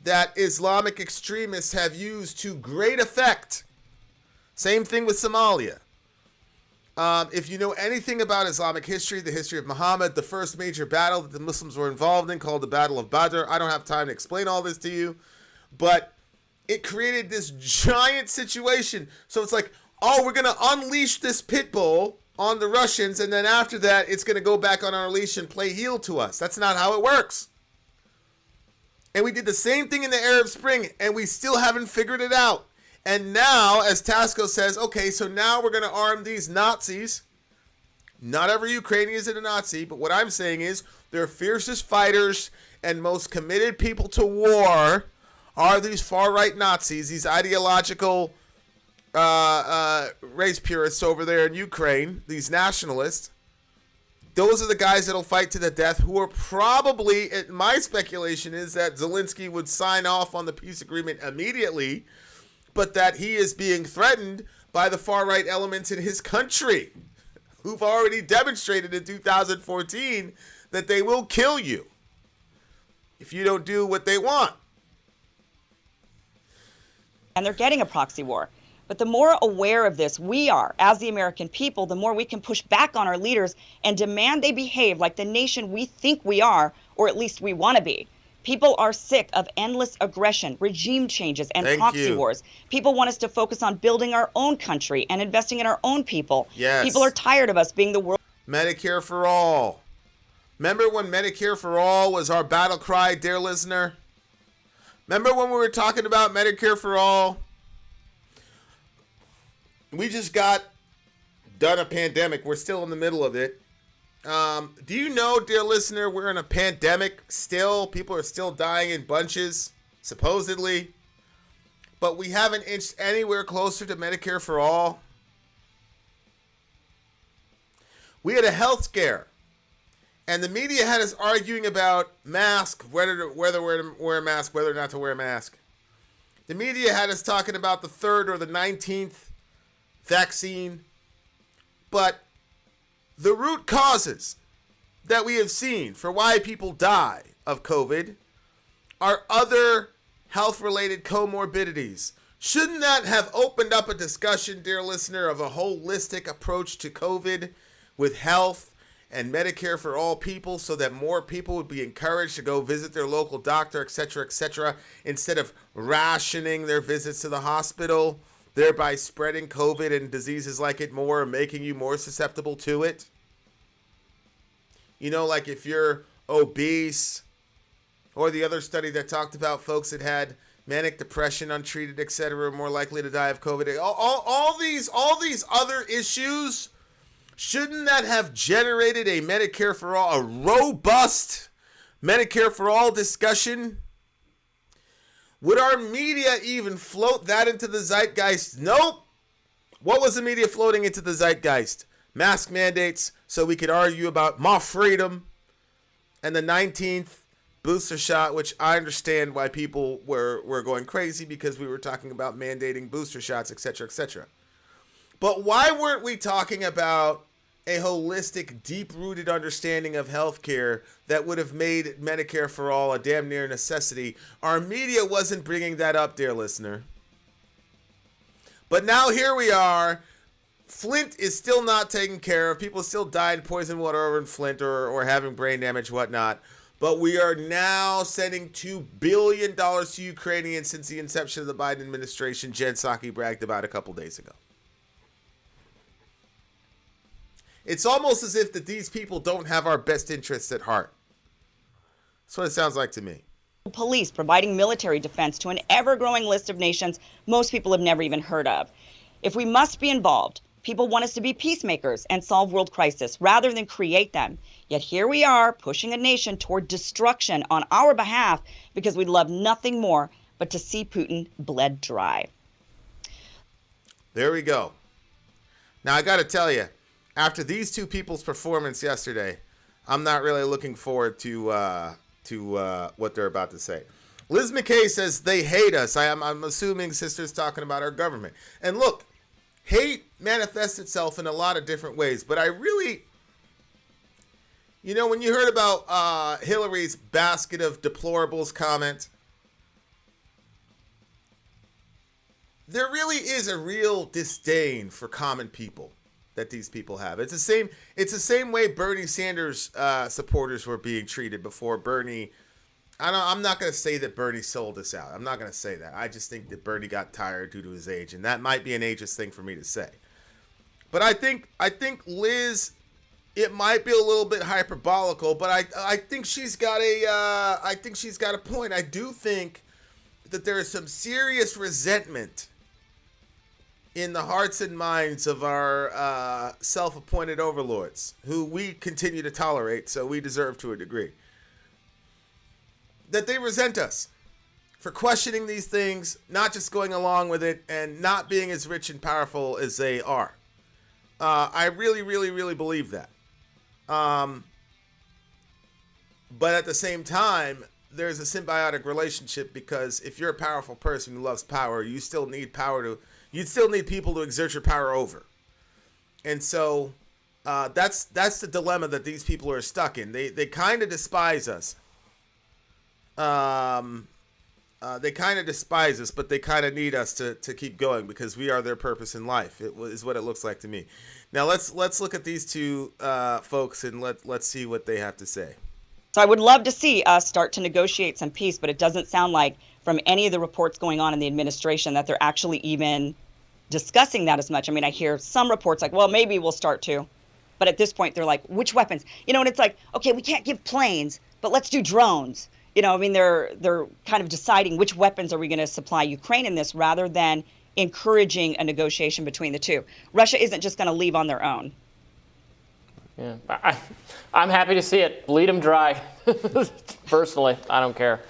that Islamic extremists have used to great effect. Same thing with Somalia. If you know anything about Islamic history, the history of Muhammad, the first major battle that the Muslims were involved in, called the Battle of Badr, I don't have time to explain all this to you, but it created this giant situation. So it's like, oh, we're going to unleash this pit bull on the Russians, and then after that, it's going to go back on our leash and play heel to us. That's not how it works. And we did the same thing in the Arab Spring, and we still haven't figured it out. And now, as Tasco says, okay, so now we're going to arm these Nazis. Not every Ukrainian is a Nazi, but what I'm saying is their fiercest fighters and most committed people to war are these far-right Nazis, these ideological race purists over there in Ukraine, these nationalists. Those are the guys that'll fight to the death, who are probably, my speculation is that Zelensky would sign off on the peace agreement immediately, but that he is being threatened by the far-right elements in his country, who've already demonstrated in 2014 that they will kill you if you don't do what they want. And they're getting a proxy war. But the more aware of this we are as the American people, the more we can push back on our leaders and demand they behave like the nation we think we are, or at least we want to be. People are sick of endless aggression, regime changes, and proxy wars. People want us to focus on building our own country and investing in our own people. Yes. People are tired of us being the world. Medicare for all. Remember when Medicare for all was our battle cry, dear listener? Remember when we were talking about Medicare for all? We just got done a pandemic. We're still in the middle of it. Do you know, dear listener, we're in a pandemic still. People are still dying in bunches, supposedly. But we haven't inched anywhere closer to Medicare for all. We had a health scare. And the media had us arguing about masks, whether to wear a mask, whether or not to wear a mask. The media had us talking about the 3rd or the 19th vaccine. But the root causes that we have seen for why people die of COVID are other health-related comorbidities. Shouldn't that have opened up a discussion, dear listener, of a holistic approach to COVID with health and Medicare for all people, so that more people would be encouraged to go visit their local doctor, etc., instead of rationing their visits to the hospital, thereby spreading COVID and diseases like it more and making you more susceptible to it? You know, like if you're obese, or the other study that talked about folks that had manic depression, untreated, etc., are more likely to die of COVID. All these other issues, shouldn't that have generated a Medicare for all, a robust Medicare for all discussion? Would our media even float that into the zeitgeist? Nope. What was the media floating into the zeitgeist? Mask mandates, so we could argue about more freedom, and the 19th booster shot, which I understand why people were going crazy, because we were talking about mandating booster shots, etc., etc. But why weren't we talking about a holistic, deep-rooted understanding of healthcare that would have made Medicare for all a damn near necessity? Our media wasn't bringing that up, dear listener. But now here we are. Flint is still not taken care of. People still died poison water over in Flint or having brain damage, whatnot. But we are now sending $2 billion to Ukrainians since the inception of the Biden administration. Jen Psaki bragged about a couple days ago. It's almost as if that these people don't have our best interests at heart. That's what it sounds like to me. Police providing military defense to an ever-growing list of nations most people have never even heard of. If we must be involved, people want us to be peacemakers and solve world crisis rather than create them. Yet here we are pushing a nation toward destruction on our behalf because we'd love nothing more but to see Putin bled dry. There we go. Now, I got to tell you, after these two people's performance yesterday, I'm not really looking forward to what they're about to say. Liz McKay says they hate us. I'm assuming sister's talking about our government. And look, hate manifests itself in a lot of different ways. But I really, when you heard about Hillary's basket of deplorables comment, there really is a real disdain for common people that these people have. It's the same way Bernie Sanders supporters were being treated before Bernie. I'm not going to say that Bernie sold us out. I'm not going to say that. I just think that Bernie got tired due to his age, and that might be an ageist thing for me to say. But I think Liz, it might be a little bit hyperbolical, but I think she's got a point. I do think that there is some serious resentment in the hearts and minds of our self-appointed overlords, who we continue to tolerate, so we deserve to a degree, that they resent us for questioning these things, not just going along with it, and not being as rich and powerful as they are. I really, really, really believe that. But at the same time, there's a symbiotic relationship, because if you're a powerful person who loves power, you still need people to exert your power over. And so that's the dilemma that these people are stuck in. They kind of despise us. They kind of despise us, but they kind of need us to keep going, because we are their purpose in life. Is what it looks like to me. Now let's look at these two folks and let's see what they have to say. So I would love to see us start to negotiate some peace, but it doesn't sound like from any of the reports going on in the administration that they're actually even discussing that as much. I mean, I hear some reports like, well, maybe we'll start to. But at this point, they're like, which weapons? And it's like, okay, we can't give planes, but let's do drones. They're kind of deciding which weapons are we going to supply Ukraine in this, rather than encouraging a negotiation between the two. Russia isn't just going to leave on their own. Yeah, I'm happy to see it. Bleed them dry. Personally, I don't care.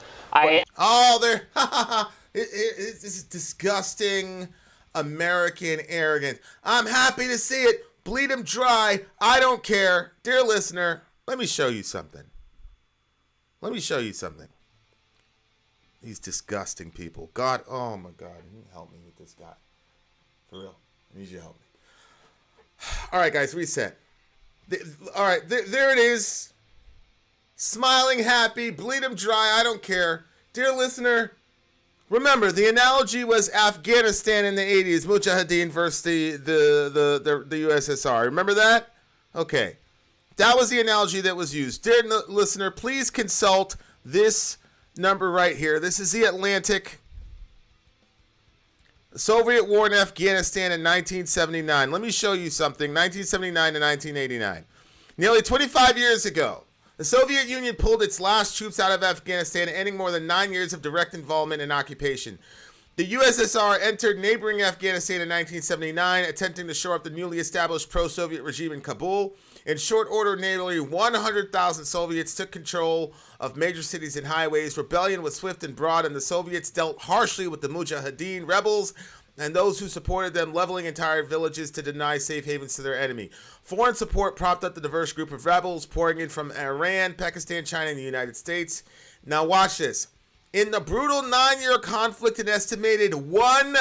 This is disgusting American arrogance. I'm happy to see it. Bleed them dry. I don't care. Dear listener, let me show you something. These disgusting people. God, oh my God. You help me with this guy. For real. I need you to help me. All right, guys, reset. All right, there it is. Smiling, happy, bleed them dry, I don't care. Dear listener, remember, the analogy was Afghanistan in the 80s, Mujahideen versus the USSR. Remember that? Okay. That was the analogy that was used. Dear listener, please consult this number right here. This is the Atlantic. The Soviet war in Afghanistan in 1979. Let me show you something. 1979 to 1989. Nearly 25 years ago, The Soviet Union pulled its last troops out of Afghanistan, ending more than 9 years of direct involvement in occupation. The USSR entered neighboring Afghanistan in 1979, attempting to shore up the newly established pro-Soviet regime in Kabul. In short order, nearly 100,000 Soviets took control of major cities and highways. Rebellion was swift and broad, and the Soviets dealt harshly with the Mujahideen rebels and those who supported them, leveling entire villages to deny safe havens to their enemy. Foreign support propped up the diverse group of rebels, pouring in from Iran, Pakistan, China, and the United States. Now watch this. In the brutal 9-year conflict, an estimated 1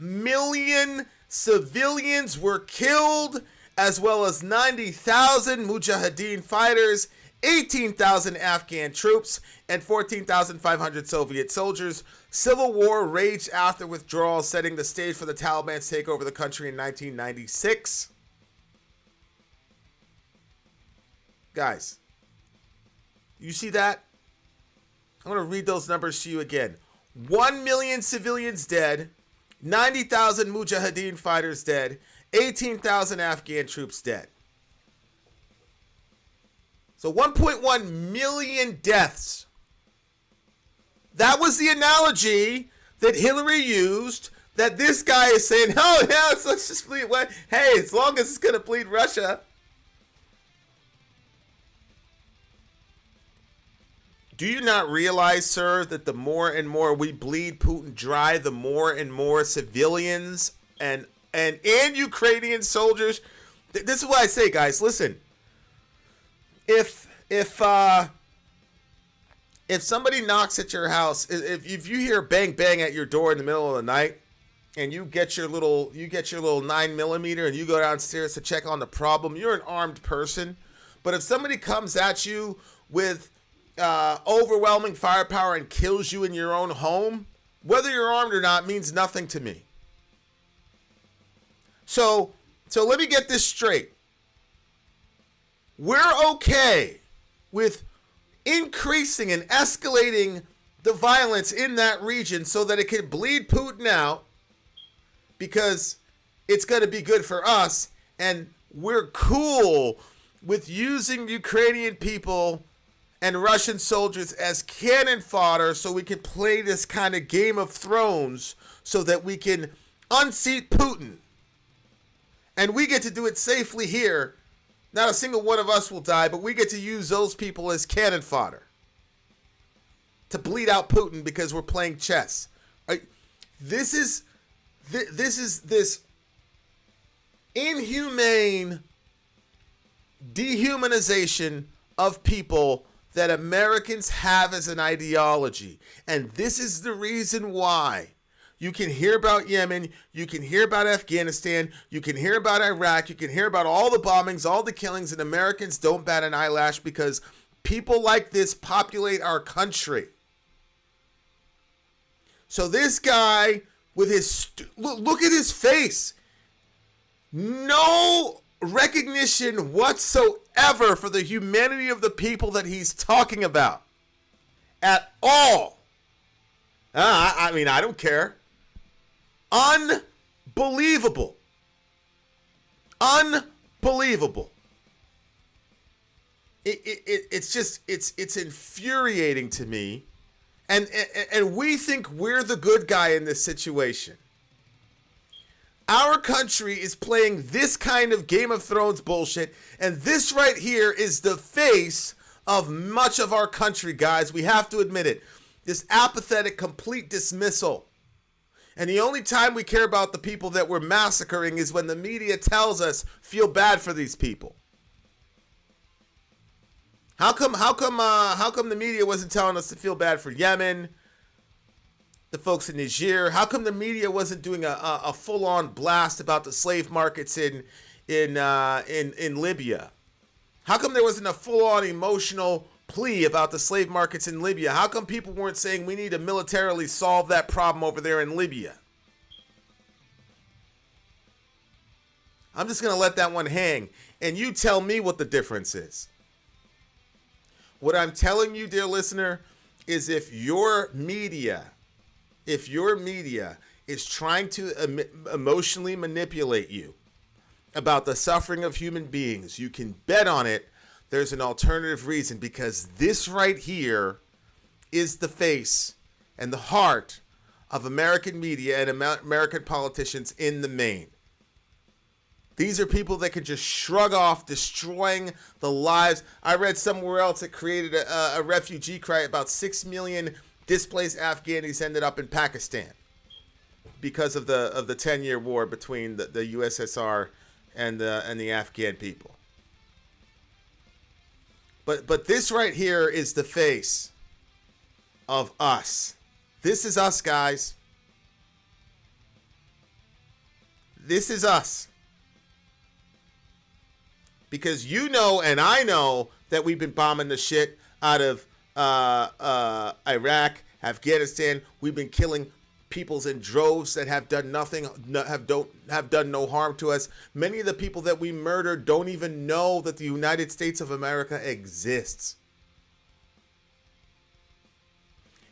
million civilians were killed, as well as 90,000 Mujahideen fighters, 18,000 Afghan troops, and 14,500 Soviet soldiers. Civil war raged after withdrawal, setting the stage for the Taliban's take over the country in 1996. Guys, you see that? I'm going to read those numbers to you again. 1 million civilians dead, 90,000 Mujahideen fighters dead, 18,000 Afghan troops dead. So 1.1 million deaths. That was the analogy that Hillary used, that this guy is saying, oh yeah, let's just bleed. Hey, as long as it's going to bleed Russia. Do you not realize, sir, that the more and more we bleed Putin dry, the more and more civilians and Ukrainian soldiers. This is what I say, guys. Listen, if somebody knocks at your house, if you hear bang bang at your door in the middle of the night, and you get your little 9mm and you go downstairs to check on the problem, you're an armed person. But if somebody comes at you with overwhelming firepower and kills you in your own home, whether you're armed or not means nothing to me. So let me get this straight. We're okay with increasing and escalating the violence in that region so that it can bleed Putin out because it's going to be good for us, and we're cool with using Ukrainian people and Russian soldiers as cannon fodder so we can play this kind of Game of Thrones so that we can unseat Putin. And we get to do it safely here. Not a single one of us will die, but we get to use those people as cannon fodder to bleed out Putin because we're playing chess. This is this inhumane dehumanization of people that Americans have as an ideology. And this is the reason why you can hear about Yemen, you can hear about Afghanistan, you can hear about Iraq, you can hear about all the bombings, all the killings, and Americans don't bat an eyelash because people like this populate our country. So this guy with his, look at his face. No recognition whatsoever for the humanity of the people that he's talking about at all. I mean, I don't care. Unbelievable. Unbelievable. It's just, it's infuriating to me. And we think we're the good guy in this situation. Our country is playing this kind of Game of Thrones bullshit, and this right here is the face of much of our country, guys. We have to admit it. This apathetic, complete dismissal. And the only time we care about the people that we're massacring is when the media tells us, feel bad for these people. How come the media wasn't telling us to feel bad for Yemen, the folks in Niger? How come the media wasn't doing a full-on blast about the slave markets in Libya? How come there wasn't a full-on emotional plea about the slave markets in Libya? How come people weren't saying we need to militarily solve that problem over there in Libya? I'm just going to let that one hang, and you tell me what the difference is. What I'm telling you, dear listener, is if your media is trying to emotionally manipulate you about the suffering of human beings, you can bet on it there's an alternative reason, because this right here is the face and the heart of American media and American politicians in the main. These are people that can just shrug off destroying the lives. I read somewhere else it created a refugee cry. About 6 million displaced Afghanis ended up in Pakistan because of the 10-year war between the USSR and the Afghan people. But this right here is the face of us. This is us, guys. This is us. Because you know and I know that we've been bombing the shit out of Iraq, Afghanistan. We've been killing peoples in droves that have done nothing, have done no harm to us. Many of the people that we murdered don't even know that the United States of America exists.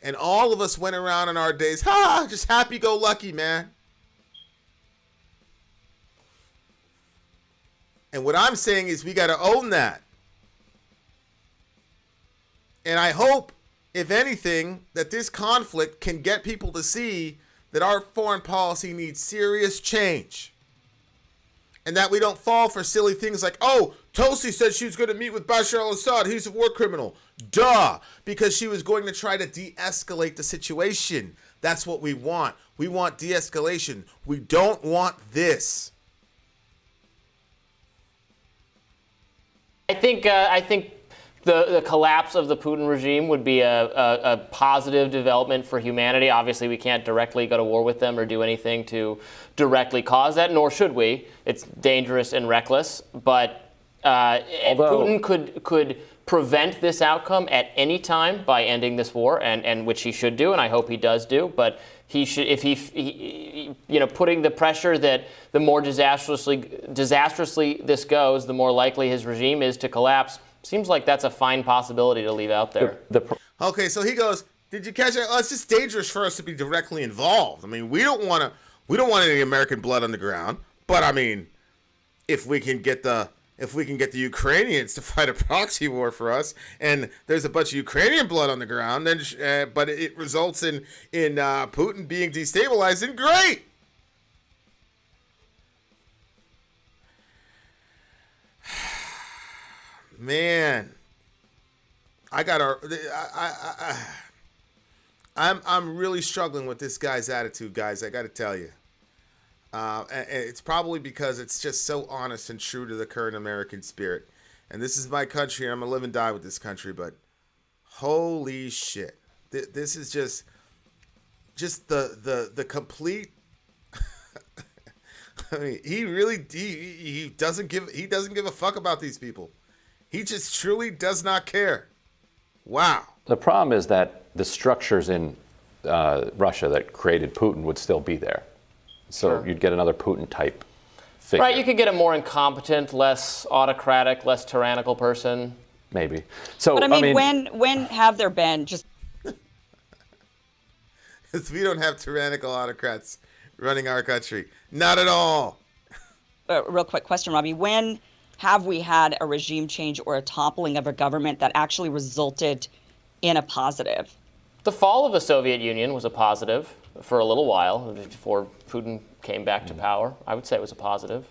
And all of us went around in our days, just happy-go-lucky, man. And what I'm saying is we got to own that. And I hope, if anything, that this conflict can get people to see that our foreign policy needs serious change. And that we don't fall for silly things like, oh, Tulsi said she was going to meet with Bashar al-Assad. He's a war criminal. Duh. Because she was going to try to de-escalate the situation. That's what we want. We want de-escalation. We don't want this. I think the collapse of the Putin regime would be a positive development for humanity. Obviously, we can't directly go to war with them or do anything to directly cause that, nor should we. It's dangerous and reckless. But Putin could prevent this outcome at any time by ending this war, and which he should do, and I hope he does do. But he should, if he putting the pressure that the more disastrously this goes, the more likely his regime is to collapse. Seems like that's a fine possibility to leave out there. Okay, so he goes, did you catch it? Oh, it's just dangerous for us to be directly involved. I mean, we don't want any American blood on the ground. But I mean, if we can get the Ukrainians to fight a proxy war for us, and there's a bunch of Ukrainian blood on the ground, then but it results in Putin being destabilized, then great. Man, I'm really struggling with this guy's attitude, guys. I got to tell you. And it's probably because it's just so honest and true to the current American spirit. And this is my country, and I'm going to live and die with this country. But holy shit. This is just the complete... I mean, he doesn't give a fuck about these people. He just truly does not care. Wow. The problem is that the structures in Russia that created Putin would still be there. So Sure. You'd get another Putin-type figure. Right, you could get a more incompetent, less autocratic, less tyrannical person. Maybe. So, but I mean, when have there been just... Because we don't have tyrannical autocrats running our country. Not at all. Real quick question, Robbie. When have we had a regime change or a toppling of a government that actually resulted in a positive? The fall of the Soviet Union was a positive for a little while before Putin came back to power. I would say it was a positive.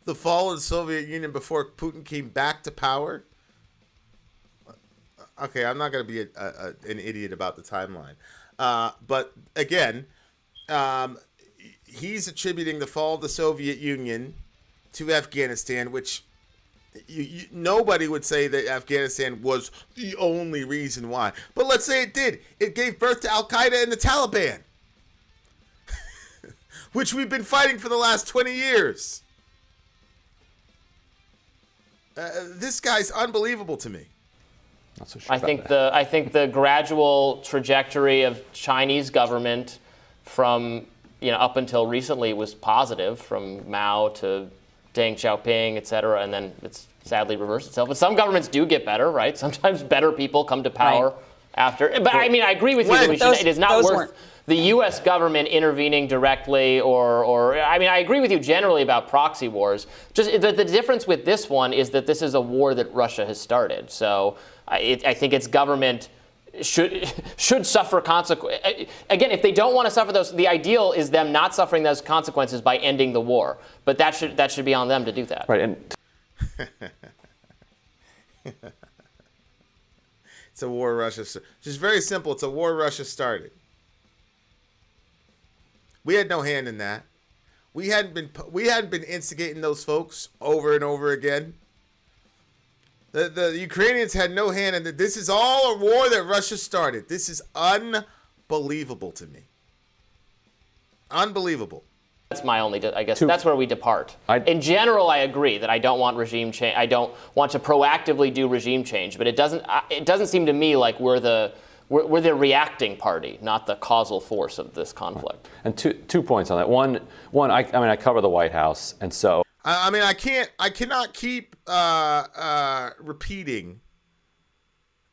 The fall of the Soviet Union before Putin came back to power? Okay, I'm not going to be an idiot about the timeline. But again, he's attributing the fall of the Soviet Union to Afghanistan, which nobody would say that Afghanistan was the only reason why. But let's say it did. It gave birth to Al-Qaeda and the Taliban, which we've been fighting for the last 20 years. This guy's unbelievable to me. Not so sure I think the gradual trajectory of Chinese government from up until recently was positive, from Mao to Deng Xiaoping, et cetera, and then it's sadly reversed itself. But some governments do get better, right? Sometimes better people come to power after. But I mean, I agree with you that it is not worth the U.S. government intervening directly, or I mean, I agree with you generally about proxy wars. Just the difference with this one is that this is a war that Russia has started. So I think its government should suffer consequences. Again, if they don't want to suffer those, the ideal is them not suffering those consequences by ending the war. But that should be on them to do that. Right. And it's a war Russia. Just very simple. It's a war Russia started. We had no hand in that. We hadn't been instigating those folks over and over again. The Ukrainians had no hand in it. This is all a war that Russia started. This is unbelievable to me. Unbelievable. That's my only, I guess, that's where we depart. In general, I agree that I don't want regime change. I don't want to proactively do regime change, but it doesn't seem to me like we're the reacting party, not the causal force of this conflict. And two points on that. One, I cover the White House, and so I cannot keep repeating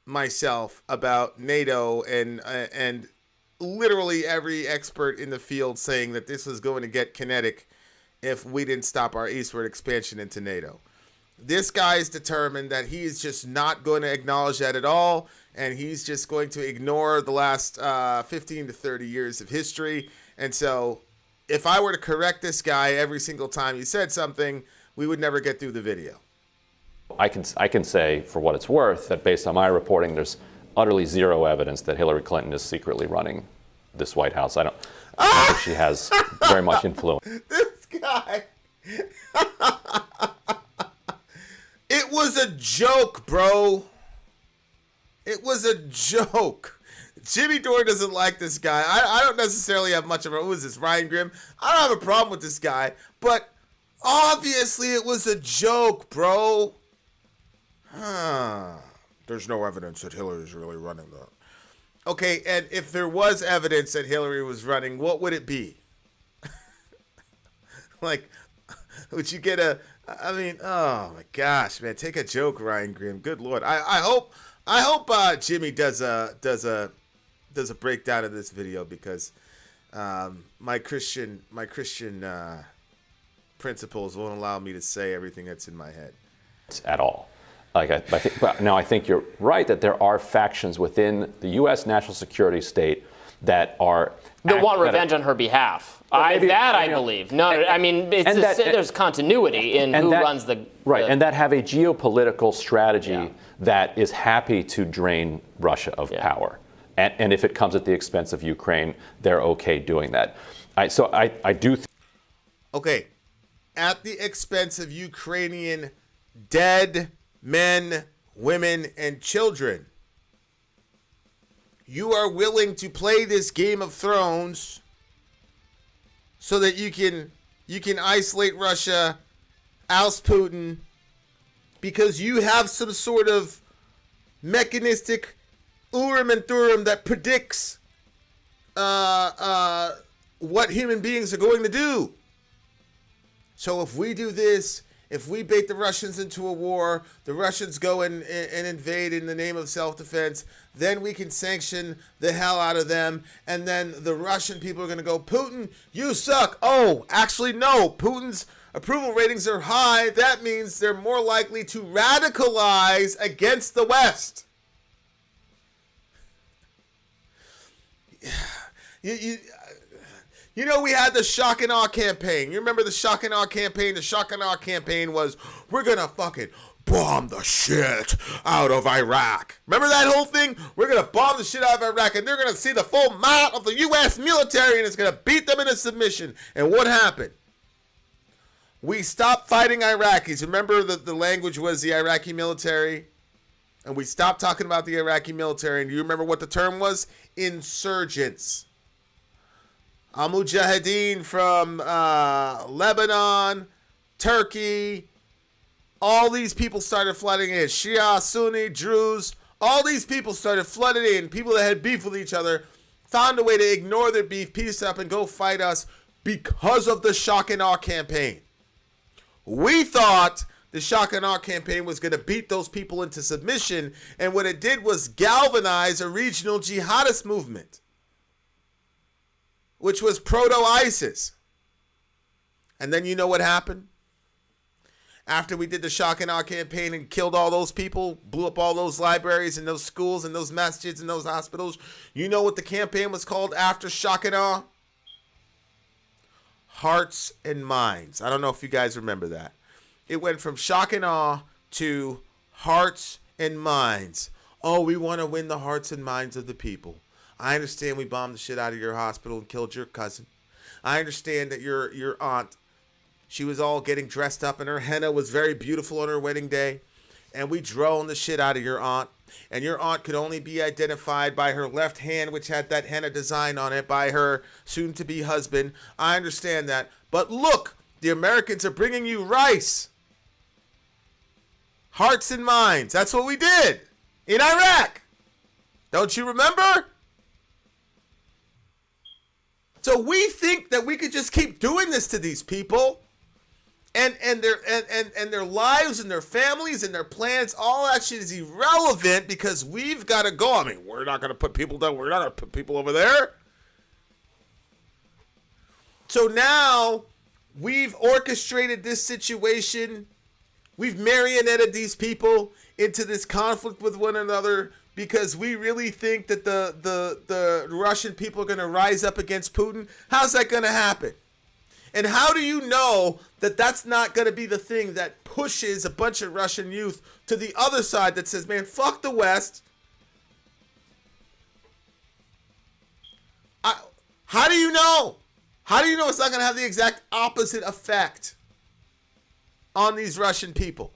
myself about NATO and literally every expert in the field saying that this was going to get kinetic if we didn't stop our eastward expansion into NATO. This guy is determined that he is just not going to acknowledge that at all, and he's just going to ignore the last 15 to 30 years of history. And so if I were to correct this guy every single time he said something, we would never get through the video. I can say, for what it's worth, that based on my reporting, there's utterly zero evidence that Hillary Clinton is secretly running this White House. I don't think she has very much influence. This guy. It was a joke, bro. It was a joke. Jimmy Dore doesn't like this guy. I don't necessarily have much of a... Who is this, Ryan Grimm? I don't have a problem with this guy, but obviously it was a joke, bro. There's no evidence that Hillary's really running that. Okay, and if there was evidence that Hillary was running, what would it be? Like, would you get a... I mean, oh my gosh, man! Take a joke, Ryan Grimm. Good Lord, I hope Jimmy does a breakdown of this video, because my Christian principles won't allow me to say everything that's in my head at all. Like I think you're right that there are factions within the U.S. national security state that want revenge on her behalf. I believe. No, I mean, there's continuity in who runs the... Right, and that have a geopolitical strategy that is happy to drain Russia of power. And if it comes at the expense of Ukraine, they're okay doing that. I do... Okay, at the expense of Ukrainian dead men, women, and children. You are willing to play this Game of Thrones so that you can isolate Russia, oust Putin, because you have some sort of mechanistic Urim and Thummim that predicts what human beings are going to do. So if we do this, if we bait the Russians into a war, the Russians go and invade in the name of self-defense, then we can sanction the hell out of them, and then the Russian people are going to go, Putin, you suck. Oh, actually, no. Putin's approval ratings are high. That means they're more likely to radicalize against the West. You know, we had the shock and awe campaign. You remember the shock and awe campaign? The shock and awe campaign was, we're going to fucking bomb the shit out of Iraq. Remember that whole thing? We're going to bomb the shit out of Iraq, and they're going to see the full might of the U.S. military, and it's going to beat them into submission. And what happened? We stopped fighting Iraqis. Remember the language was the Iraqi military? And we stopped talking about the Iraqi military. And do you remember what the term was? Insurgents. Al-Mujahideen from Lebanon, Turkey, all these people started flooding in. Shia, Sunni, Druze, all these people started flooding in. People that had beef with each other found a way to ignore their beef, peace up, and go fight us because of the shock and awe campaign. We thought the shock and awe campaign was going to beat those people into submission. And what it did was galvanize a regional jihadist movement, which was proto-ISIS. And then you know what happened? After we did the shock and awe campaign and killed all those people, blew up all those libraries and those schools and those masjids and those hospitals, you know what the campaign was called after shock and awe? Hearts and Minds. I don't know if you guys remember that. It went from shock and awe to hearts and minds. Oh, we want to win the hearts and minds of the people. I understand we bombed the shit out of your hospital and killed your cousin. I understand that your aunt, she was all getting dressed up and her henna was very beautiful on her wedding day. And we droned the shit out of your aunt. And your aunt could only be identified by her left hand, which had that henna design on it, by her soon-to-be husband. I understand that. But look, the Americans are bringing you rice. Hearts and minds. That's what we did in Iraq. Don't you remember? So we think that we could just keep doing this to these people. And their lives and their families and their plans, all that shit is irrelevant because we've got to go. I mean, we're not going to put people down. We're not going to put people over there. So now we've orchestrated this situation. We've marionetted these people into this conflict with one another because we really think that the Russian people are going to rise up against Putin. How's that going to happen? And how do you know that that's not going to be the thing that pushes a bunch of Russian youth to the other side that says, man, fuck the West? How do you know? How do you know it's not going to have the exact opposite effect on these Russian people?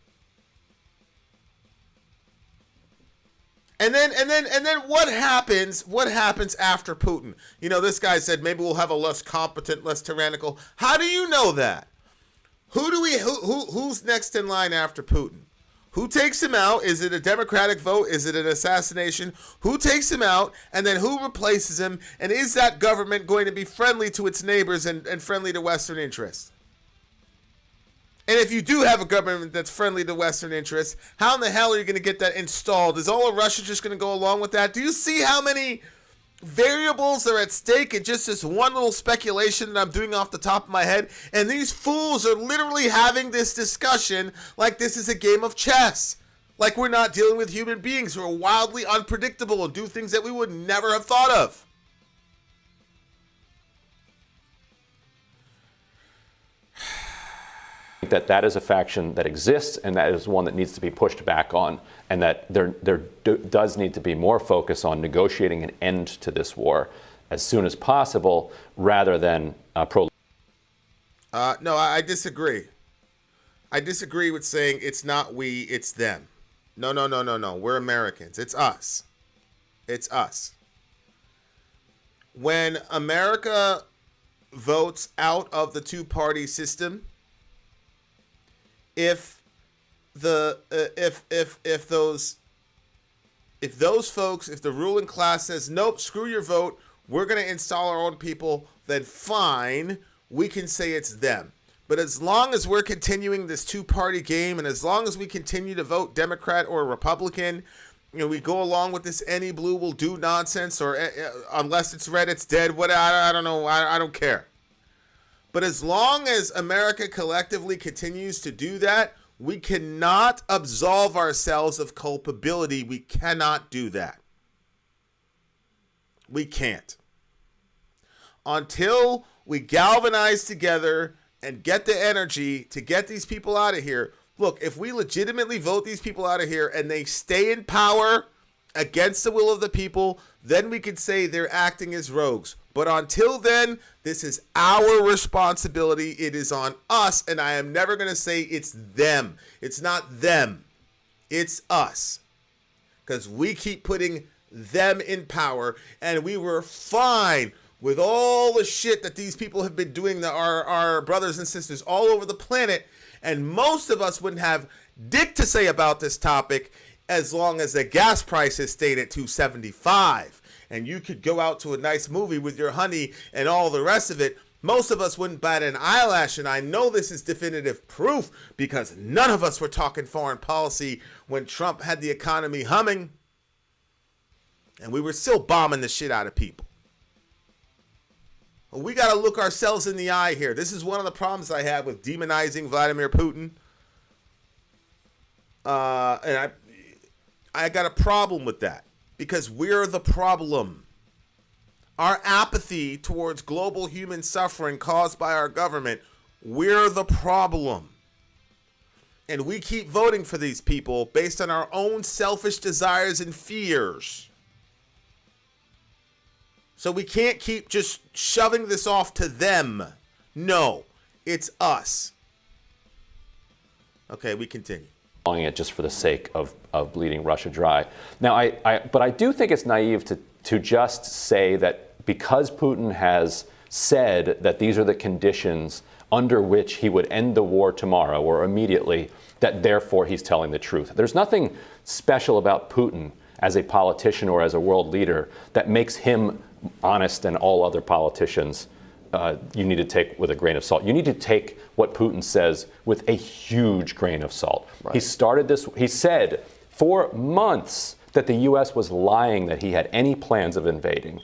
And then what happens? What happens after Putin? You know, this guy said maybe we'll have a less competent, less tyrannical. How do you know that? Who's next in line after Putin? Who takes him out? Is it a democratic vote? Is it an assassination? Who takes him out? And then who replaces him? And is that government going to be friendly to its neighbors and friendly to Western interests? And if you do have a government that's friendly to Western interests, how in the hell are you going to get that installed? Is all of Russia just going to go along with that? Do you see how many variables are at stake in just this one little speculation that I'm doing off the top of my head? And these fools are literally having this discussion like this is a game of chess. Like we're not dealing with human beings who are wildly unpredictable and do things that we would never have thought of. That is a faction that exists, and that is one that needs to be pushed back on, and that there does need to be more focus on negotiating an end to this war as soon as possible, rather than No, I disagree. I disagree with saying it's not we, it's them. No. We're Americans. It's us. It's us. When America votes out of the two-party system, if the ruling class says nope, screw your vote, we're going to install our own people, then fine, we can say it's them. But as long as we're continuing this two-party game, and as long as we continue to vote Democrat or Republican, you know, we go along with this any blue will do nonsense, or unless it's red, it's dead. What I don't know. I don't care. But as long as America collectively continues to do that, we cannot absolve ourselves of culpability. We cannot do that. We can't. Until we galvanize together and get the energy to get these people out of here. Look, if we legitimately vote these people out of here and they stay in power against the will of the people, then we could say they're acting as rogues. But until then, this is our responsibility. It is on us, and I am never going to say it's them. It's not them. It's us. Because we keep putting them in power, and we were fine with all the shit that these people have been doing to our brothers and sisters all over the planet, and most of us wouldn't have dick to say about this topic as long as the gas prices stayed at $2.75. And you could go out to a nice movie with your honey and all the rest of it. Most of us wouldn't bat an eyelash, and I know this is definitive proof because none of us were talking foreign policy when Trump had the economy humming, and we were still bombing the shit out of people. We got to look ourselves in the eye here. This is one of the problems I have with demonizing Vladimir Putin. And I got a problem with that because we're the problem. Our apathy towards global human suffering caused by our government, we're the problem. And we keep voting for these people based on our own selfish desires and fears. So we can't keep just shoving this off to them. No, it's us. Okay, we continue. It just for the sake of bleeding Russia dry. Now, but I do think it's naive to just say that because Putin has said that these are the conditions under which he would end the war tomorrow or immediately, that therefore he's telling the truth. There's nothing special about Putin as a politician or as a world leader that makes him honest and all other politicians you need to take with a grain of salt. You need to take what Putin says with a huge grain of salt. Right. He said for months that the U.S. was lying that he had any plans of invading.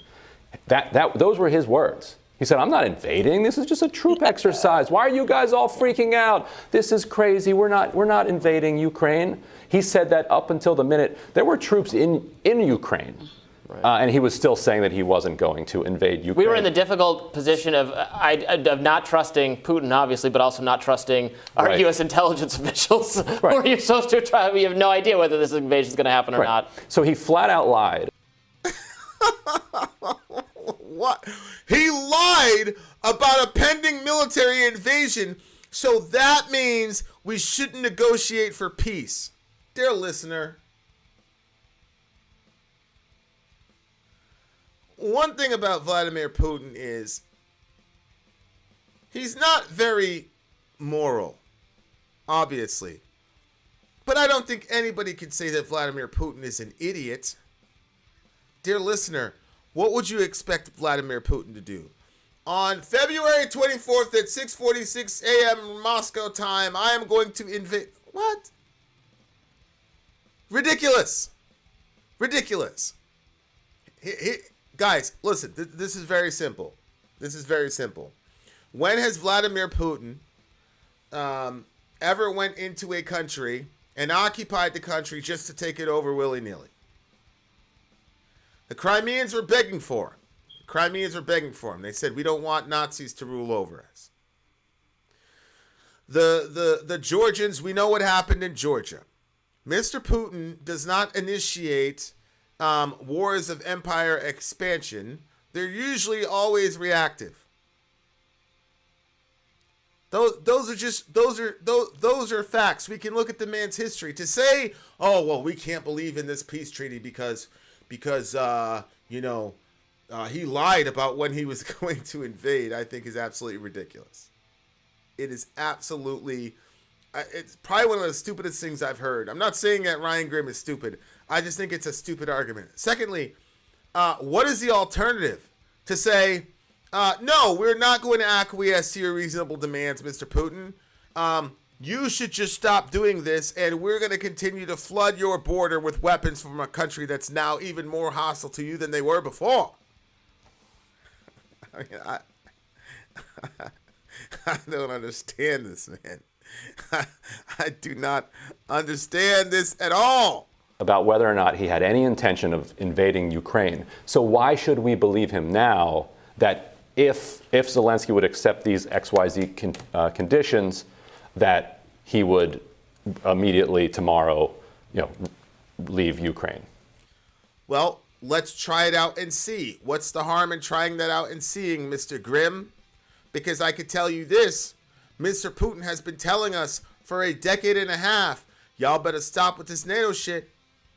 Those were his words. He said, I'm not invading. This is just a troop exercise. Why are you guys all freaking out? This is crazy. We're not invading Ukraine. He said that up until the minute there were troops in Ukraine. Right. And he was still saying that he wasn't going to invade Ukraine. We were in the difficult position of not trusting Putin, obviously, but also not trusting our U.S. intelligence officials. Right. Who are you supposed to try? We have no idea whether this invasion is going to happen or not. So he flat out lied. What? He lied about a pending military invasion, so that means we shouldn't negotiate for peace. Dear listener, one thing about Vladimir Putin is he's not very moral, obviously. But I don't think anybody could say that Vladimir Putin is an idiot. Dear listener, what would you expect Vladimir Putin to do? On February 24th at 6:46 a.m. Moscow time, I am going to invade. What? Ridiculous. Ridiculous. Guys, listen, this is very simple. This is very simple. When has Vladimir Putin ever went into a country and occupied the country just to take it over willy-nilly? The Crimeans were begging for him. They said, we don't want Nazis to rule over us. The Georgians, we know what happened in Georgia. Mr. Putin does not initiate wars of empire expansion. They're usually always reactive. Those are facts. We can look at the man's history. To say, oh well, we can't believe in this peace treaty because he lied about when he was going to invade, I think is absolutely ridiculous. It is absolutely, it's probably one of the stupidest things I've heard. I'm not saying that Ryan Grimm is stupid. I just think it's a stupid argument. Secondly, what is the alternative? To say, no, we're not going to acquiesce to your reasonable demands, Mr. Putin. You should just stop doing this, and we're going to continue to flood your border with weapons from a country that's now even more hostile to you than they were before. I mean, I don't understand this, man. I do not understand this at all. About whether or not he had any intention of invading Ukraine. So why should we believe him now that if Zelensky would accept these XYZ conditions, that he would immediately tomorrow, leave Ukraine? Well, let's try it out and see. What's the harm in trying that out and seeing, Mr. Grimm? Because I could tell you this, Mr. Putin has been telling us for a decade and a half, y'all better stop with this NATO shit.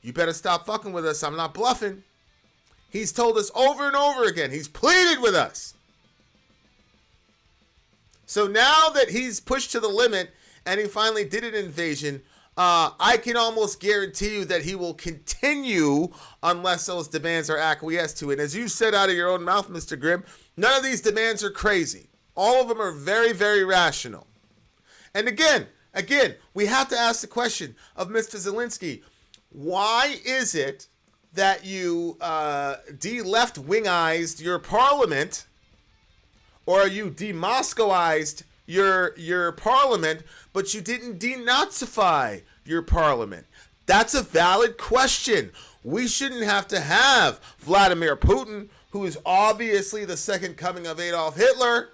You better stop fucking with us. I'm not bluffing. He's told us over and over again. He's pleaded with us. So now that he's pushed to the limit and he finally did an invasion, I can almost guarantee you that he will continue unless those demands are acquiesced to. And as you said out of your own mouth, Mr. Grimm, none of these demands are crazy. All of them are very, very rational. And again, we have to ask the question of Mr. Zelensky, why is it that you de-left-wingized your parliament, or you de-Moscowized your parliament, but you didn't denazify your parliament? That's a valid question. We shouldn't have to have Vladimir Putin, who is obviously the second coming of Adolf Hitler.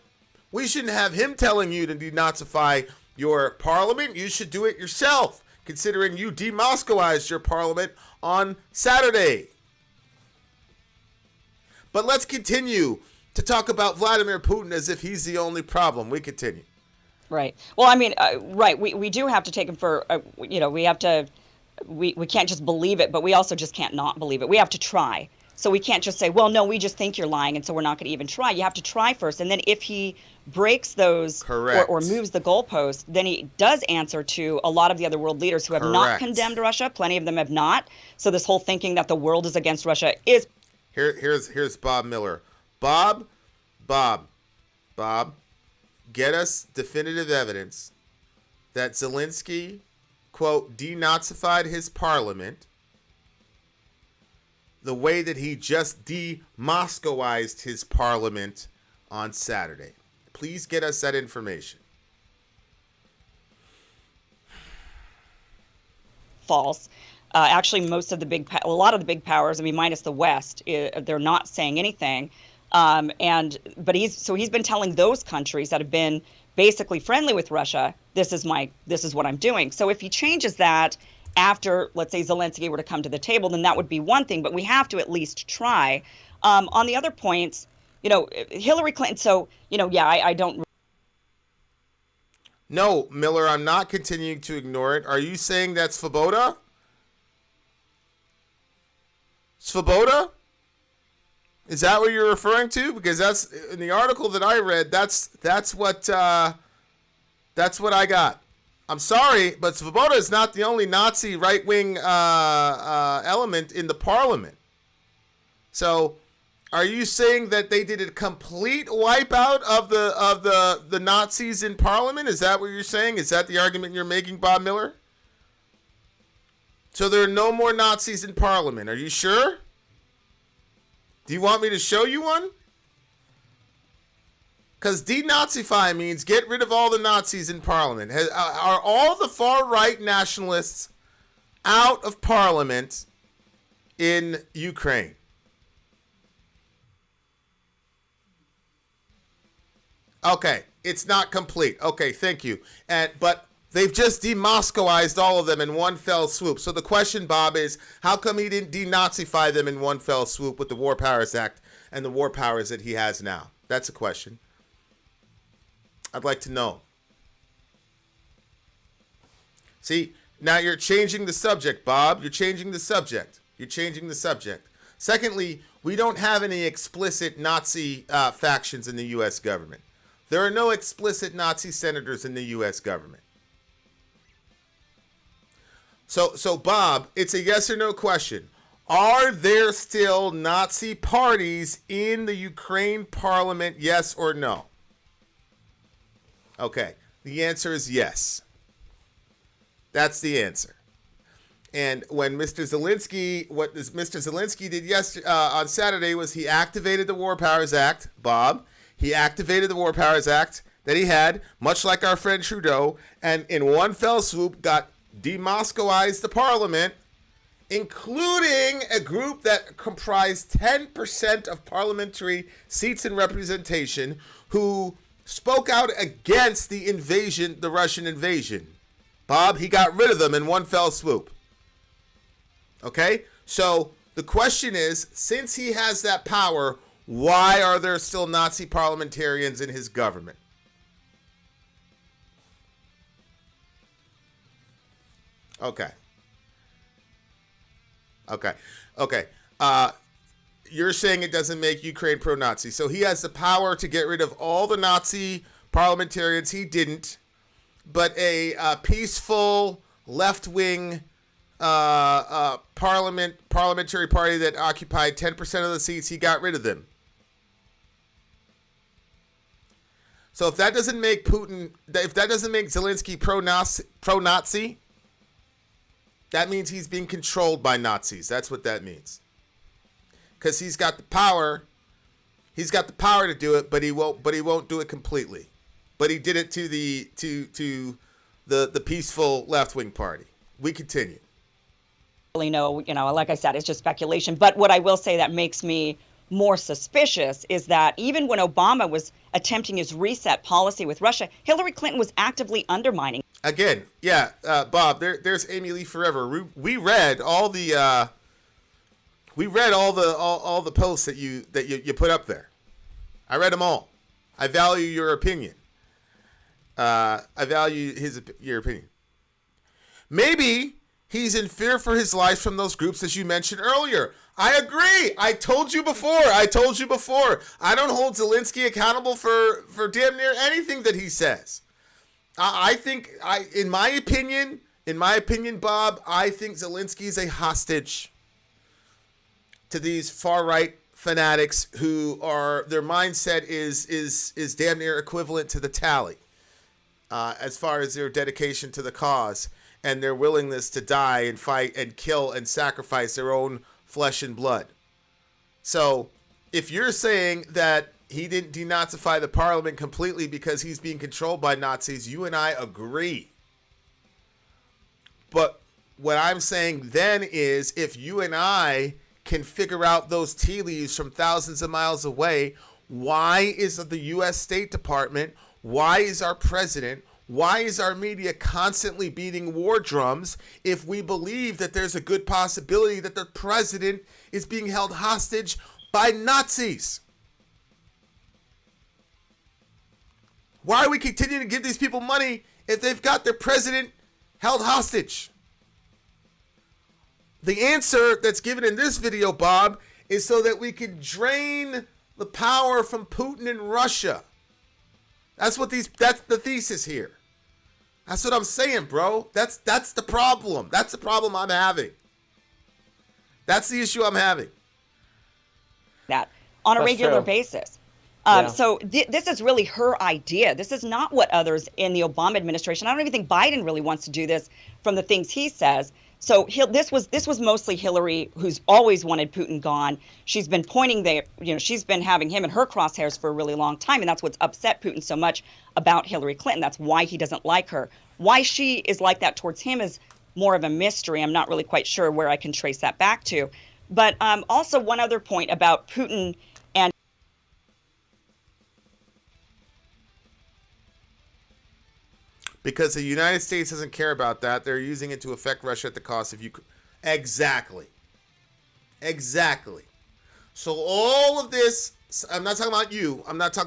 We shouldn't have him telling you to denazify your parliament. You should do it yourself, considering you de-Moscowized your parliament on Saturday. But let's continue to talk about Vladimir Putin as if he's the only problem. We continue. Right. Well, I mean, right. We do have to take him for, we have to, we can't just believe it, but we also just can't not believe it. We have to try. So we can't just say, well, no, we just think you're lying, and so we're not going to even try. You have to try first. And then if he breaks those or moves the goalpost, then he does answer to a lot of the other world leaders who have not condemned Russia. Plenty of them have not. So this whole thinking that the world is against Russia is... Here's Bob Miller. Bob, get us definitive evidence that Zelensky, quote, denazified his parliament the way that he just de-Moscowized his parliament on Saturday. Please get us that information. False. Actually, a lot of the big powers, I mean, minus the West, they're not saying anything. But he's been telling those countries that have been basically friendly with Russia, this is what I'm doing. So if he changes that after, let's say, Zelensky were to come to the table, then that would be one thing. But we have to at least try. On the other points, Hillary Clinton. So I don't. No, Miller, I'm not continuing to ignore it. Are you saying that's Svoboda? Svoboda? Is that what you're referring to? Because that's in the article that I read. That's what I got. I'm sorry, but Svoboda is not the only Nazi right-wing element in the parliament. So, are you saying that they did a complete wipeout of the Nazis in parliament? Is that what you're saying? Is that the argument you're making, Bob Miller? So there are no more Nazis in parliament. Are you sure? Do you want me to show you one? Because denazify means get rid of all the Nazis in parliament. Are all the far-right nationalists out of parliament in Ukraine? Okay, it's not complete. Okay, thank you. But they've just de-Moscowized all of them in one fell swoop. So the question, Bob, is how come he didn't denazify them in one fell swoop with the War Powers Act and the war powers that he has now? That's a question. I'd like to know. See, now you're changing the subject, Bob. You're changing the subject. Secondly, we don't have any explicit Nazi factions in the U.S. government. There are no explicit Nazi senators in the U.S. government. So Bob, it's a yes or no question. Are there still Nazi parties in the Ukraine parliament, yes or no? Okay, the answer is yes. That's the answer. And when what Mr. Zelensky did on Saturday was he activated the War Powers Act, Bob. He activated the War Powers Act that he had, much like our friend Trudeau, and in one fell swoop got de-Moscowized the parliament, including a group that comprised 10% of parliamentary seats and representation who spoke out against the invasion, the Russian invasion. Bob, he got rid of them in one fell swoop. Okay? So the question is, since he has that power, why are there still Nazi parliamentarians in his government? Okay. You're saying it doesn't make Ukraine pro-Nazi. So he has the power to get rid of all the Nazi parliamentarians. He didn't. But a peaceful left-wing parliamentary party that occupied 10% of the seats, he got rid of them. So if that doesn't make Zelensky pro-Nazi, that means he's being controlled by Nazis. That's what that means. Because he's got the power. He's got the power to do it, but he won't do it completely. But he did it to the peaceful left-wing party. We continue. Know, like I said, it's just speculation. But what I will say that makes me more suspicious is that even when Obama was attempting his reset policy with Russia, Hillary Clinton was actively undermining. Again, yeah, Bob. There's Amy Lee Forever. We read all the all the posts that you put up there. I read them all. I value your opinion. I value your opinion. Maybe he's in fear for his life from those groups, as you mentioned earlier. I agree. I told you before. I don't hold Zelensky accountable for damn near anything that he says. I think, in my opinion, Bob, I think Zelensky is a hostage to these far-right fanatics who are, their mindset is damn near equivalent to the tally as far as their dedication to the cause and their willingness to die and fight and kill and sacrifice their own flesh and blood. So if you're saying that he didn't denazify the parliament completely because he's being controlled by Nazis, you and I agree. But what I'm saying then is, if you and I can figure out those tea leaves from thousands of miles away, why is the U.S. State Department, why is our president, why is our media constantly beating war drums if we believe that there's a good possibility that the president is being held hostage by Nazis? Why are we continuing to give these people money if they've got their president held hostage? The answer that's given in this video, Bob, is so that we can drain the power from Putin and Russia. That's the thesis here. That's what I'm saying, bro. That's the problem. That's the problem I'm having. That's the issue I'm having. That on a regular true. basis. Yeah. So this is really her idea. This is not what others in the Obama administration. I don't even think Biden really wants to do this from the things he says. So this was mostly Hillary, who's always wanted Putin gone. She's been she's been having him in her crosshairs for a really long time, and that's what's upset Putin so much about Hillary Clinton. That's why he doesn't like her. Why she is like that towards him is more of a mystery. I'm not really quite sure where I can trace that back to. But also one other point about Putin and because the United States doesn't care about that. They're using it to affect Russia at the cost of Ukraine. Exactly. So all of this, I'm not talking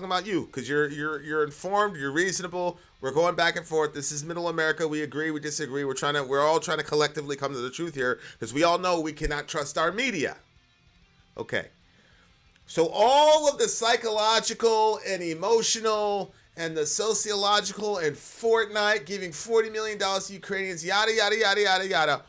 about you because you're informed, you're reasonable. We're going back and forth. This is Middle America. We agree, we disagree. We're all trying to collectively come to the truth here because we all know we cannot trust our media. Okay. So all of the psychological and emotional and the sociological and Fortnite giving $40 million to Ukrainians, yada, yada, yada, yada, yada.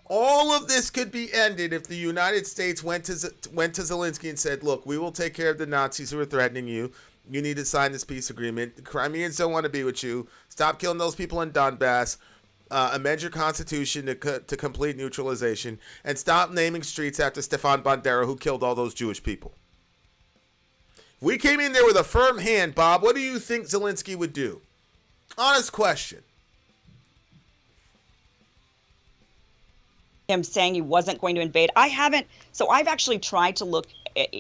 All of this could be ended if the United States went to Zelensky and said, look, we will take care of the Nazis who are threatening you. You need to sign this peace agreement. The Crimeans don't want to be with you. Stop killing those people in Donbas. Amend your constitution to complete neutralization. And stop naming streets after Stefan Bandera, who killed all those Jewish people. If we came in there with a firm hand, Bob, what do you think Zelensky would do? Honest question. him saying he wasn't going to invade. I've actually tried to look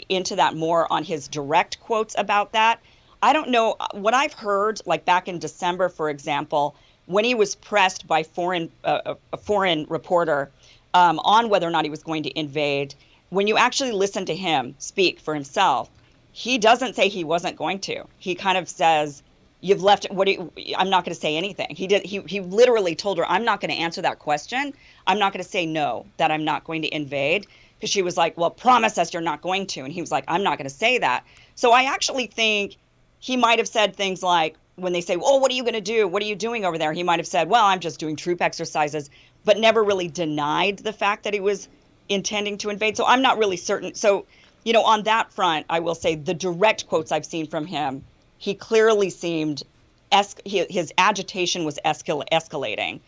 into that more on his direct quotes about that. I don't know what I've heard, like back in December, for example, when he was pressed by a foreign reporter on whether or not he was going to invade. When you actually listen to him speak for himself, he doesn't say he wasn't going to. He kind of says, "You've left. I'm not going to say anything." He literally told her, "I'm not going to answer that question. I'm not going to say no, that I'm not going to invade." Because she was like, "Well, promise us you're not going to." And he was like, "I'm not going to say that." So I actually think he might have said things like, when they say, "Oh, what are you going to do? What are you doing over there?" He might have said, "Well, I'm just doing troop exercises," but never really denied the fact that he was intending to invade. So I'm not really certain. So, on that front, I will say the direct quotes I've seen from him he clearly seemed, his agitation was escalating.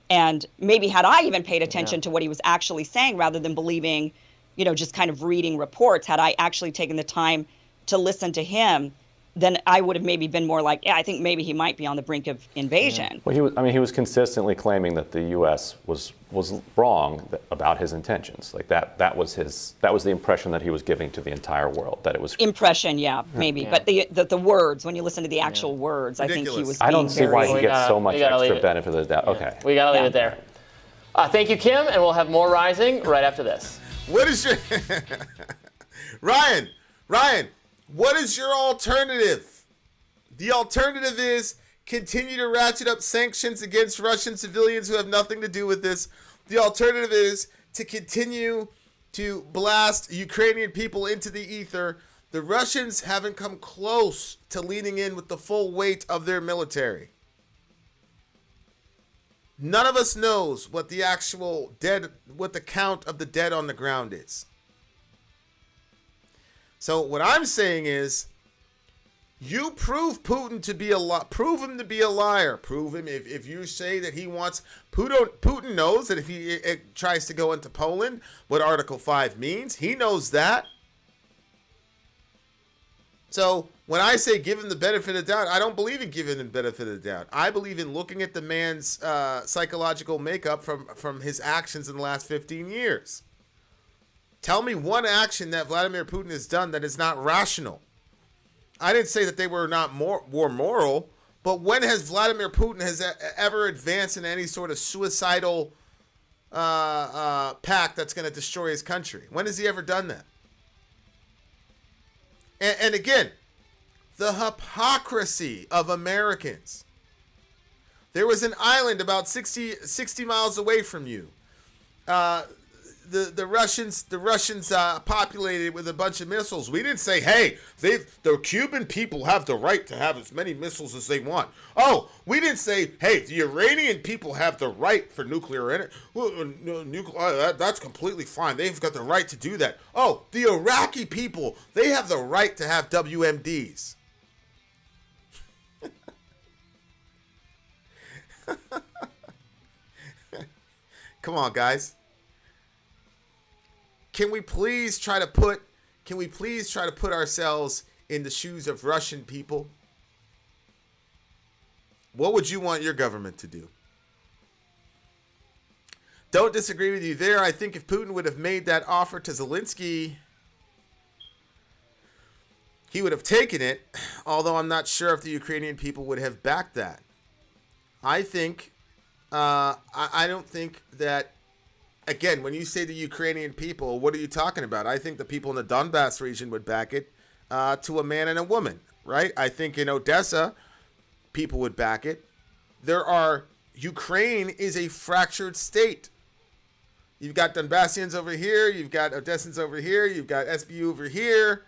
And maybe had I even paid attention to what he was actually saying rather than believing, just kind of reading reports, had I actually taken the time to listen to him, then I would have maybe been more like, I think maybe he might be on the brink of invasion. Well, he was consistently claiming that the U.S. was wrong about his intentions. Like that was the impression that he was giving to the entire world, that it was impression, maybe. Yeah. But the words, when you listen to the actual words, ridiculous. I think he was. I don't see why he gets so much extra benefit of the doubt. Yeah. Okay, we gotta leave it there. Thank you, Kim, and we'll have more Rising right after this. What is your Ryan? What is your alternative? The alternative is continue to ratchet up sanctions against Russian civilians who have nothing to do with this. The alternative is to continue to blast Ukrainian people into the ether. The Russians haven't come close to leaning in with the full weight of their military. None of us knows what the actual what the count of the dead on the ground is. So what I'm saying is, you prove Putin to be prove him to be a liar. Prove him if you say that he wants Putin knows that if he tries to go into Poland, what Article 5 means, he knows that. So when I say give him the benefit of the doubt, I don't believe in giving him the benefit of the doubt. I believe in looking at the man's psychological makeup from his actions in the last 15 years. Tell me one action that Vladimir Putin has done that is not rational. I didn't say that they were not more moral, but when has Vladimir Putin ever advanced in any sort of suicidal pact that's going to destroy his country? When has he ever done that? And again, the hypocrisy of Americans. There was an island about 60 miles away from you. The Russians populated it with a bunch of missiles. We didn't say, hey, the Cuban people have the right to have as many missiles as they want. Oh, we didn't say, hey, the Iranian people have the right for nuclear energy. That's completely fine. They've got the right to do that. Oh, the Iraqi people, they have the right to have WMDs. Come on, guys. Can we please try to put ourselves in the shoes of Russian people? What would you want your government to do? Don't disagree with you there. I think if Putin would have made that offer to Zelensky, he would have taken it, although I'm not sure if the Ukrainian people would have backed that. I think, I don't think that. Again, when you say the Ukrainian people, what are you talking about? I think the people in the Donbas region would back it to a man and a woman, right? I think in Odessa, people would back it. Ukraine is a fractured state. You've got Donbassians over here. You've got Odessans over here. You've got SBU over here.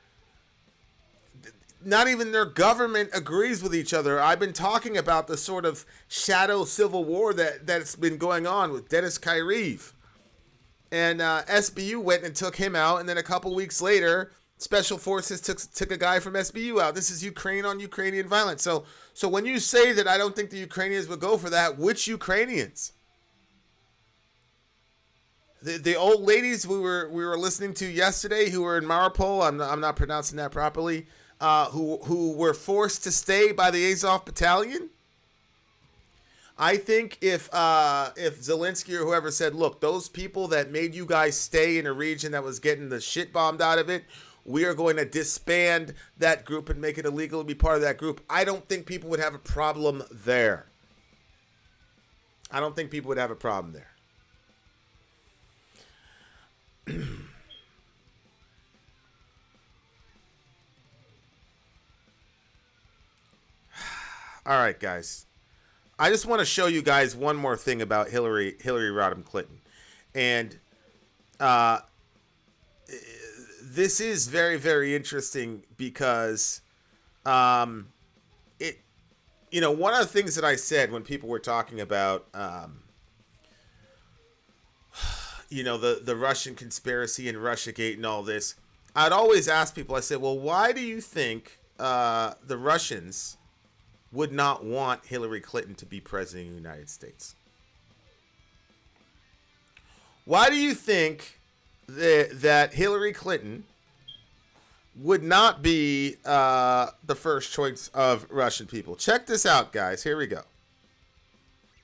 Not even their government agrees with each other. I've been talking about the sort of shadow civil war that's been going on with Denis Kairev. And SBU went and took him out, and then a couple weeks later, Special Forces took a guy from SBU out. This is Ukraine on Ukrainian violence. So when you say that I don't think the Ukrainians would go for that, which Ukrainians? The old ladies we were listening to yesterday who were in Mariupol, I'm not pronouncing that properly, who were forced to stay by the Azov Battalion? I think if Zelensky or whoever said, look, those people that made you guys stay in a region that was getting the shit bombed out of it, we are going to disband that group and make it illegal to be part of that group. I don't think people would have a problem there. I don't think people would have a problem there. All right, guys. I just want to show you guys one more thing about Hillary Rodham Clinton. And this is very, very interesting because one of the things that I said when people were talking about the Russian conspiracy and Russiagate and all this, I'd always ask people, I said, well, why do you think the Russians would not want Hillary Clinton to be president of the United States? Why do you think that Hillary Clinton would not be the first choice of Russian people? Check this out, guys. Here we go.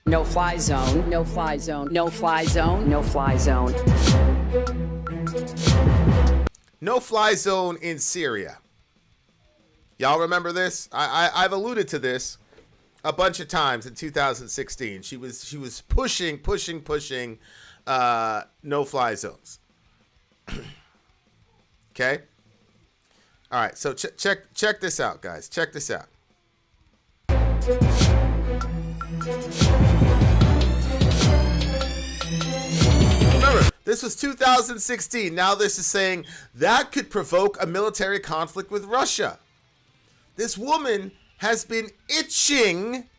No fly zone, no fly zone, no fly zone, no fly zone. No fly zone in Syria. Y'all remember this? I've alluded to this a bunch of times in 2016. She was pushing no fly zones. Okay? All right, so check this out, guys. Check this out. Remember, this was 2016. Now this is saying that could provoke a military conflict with Russia. This woman has been itching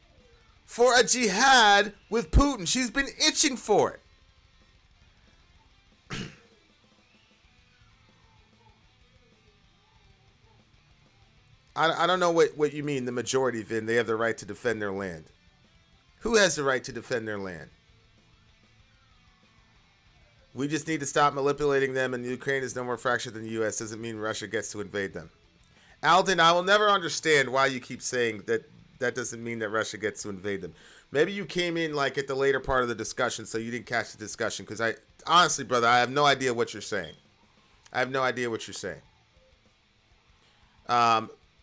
for a jihad with Putin. She's been itching for it. I don't know what you mean, the majority, Vin. They have the right to defend their land. Who has the right to defend their land? We just need to stop manipulating them, and Ukraine is no more fractured than the U.S. Doesn't mean Russia gets to invade them. Alden, I will never understand why you keep saying that doesn't mean that Russia gets to invade them. Maybe you came in like at the later part of the discussion, so you didn't catch the discussion, because honestly, brother, I have no idea what you're saying. I have no idea what you're saying.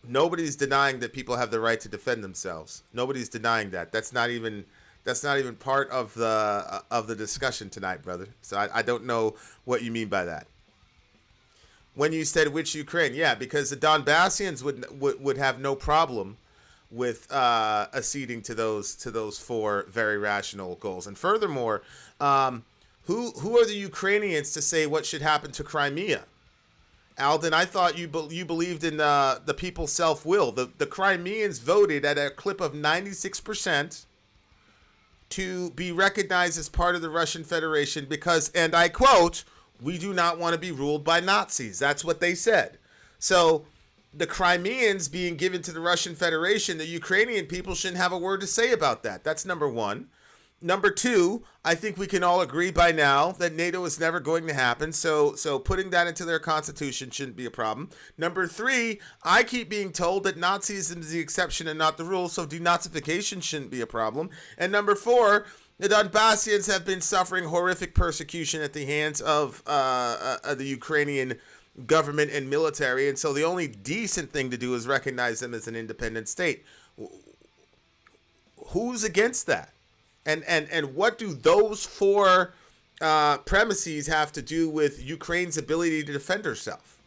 Nobody's denying that people have the right to defend themselves. Nobody's denying that. That's not even part of the discussion tonight, brother. So I don't know what you mean by that. When you said which Ukraine, yeah, because the Donbassians would have no problem with acceding to those four very rational goals. And furthermore, who are the Ukrainians to say what should happen to Crimea? Alden, I thought you believed in the people's self-will. The Crimeans voted at a clip of 96% to be recognized as part of the Russian Federation because, and I quote, "we do not want to be ruled by Nazis." That's what they said. So the Crimeans being given to the Russian Federation, the Ukrainian people shouldn't have a word to say about that. That's number one. Number two, I think we can all agree by now that NATO is never going to happen. So putting that into their constitution shouldn't be a problem. Number three, I keep being told that Nazism is the exception and not the rule, so denazification shouldn't be a problem. And number four, the Donbassians have been suffering horrific persecution at the hands of the Ukrainian government and military, and so the only decent thing to do is recognize them as an independent state. Who's against that? And what do those four premises have to do with Ukraine's ability to defend herself?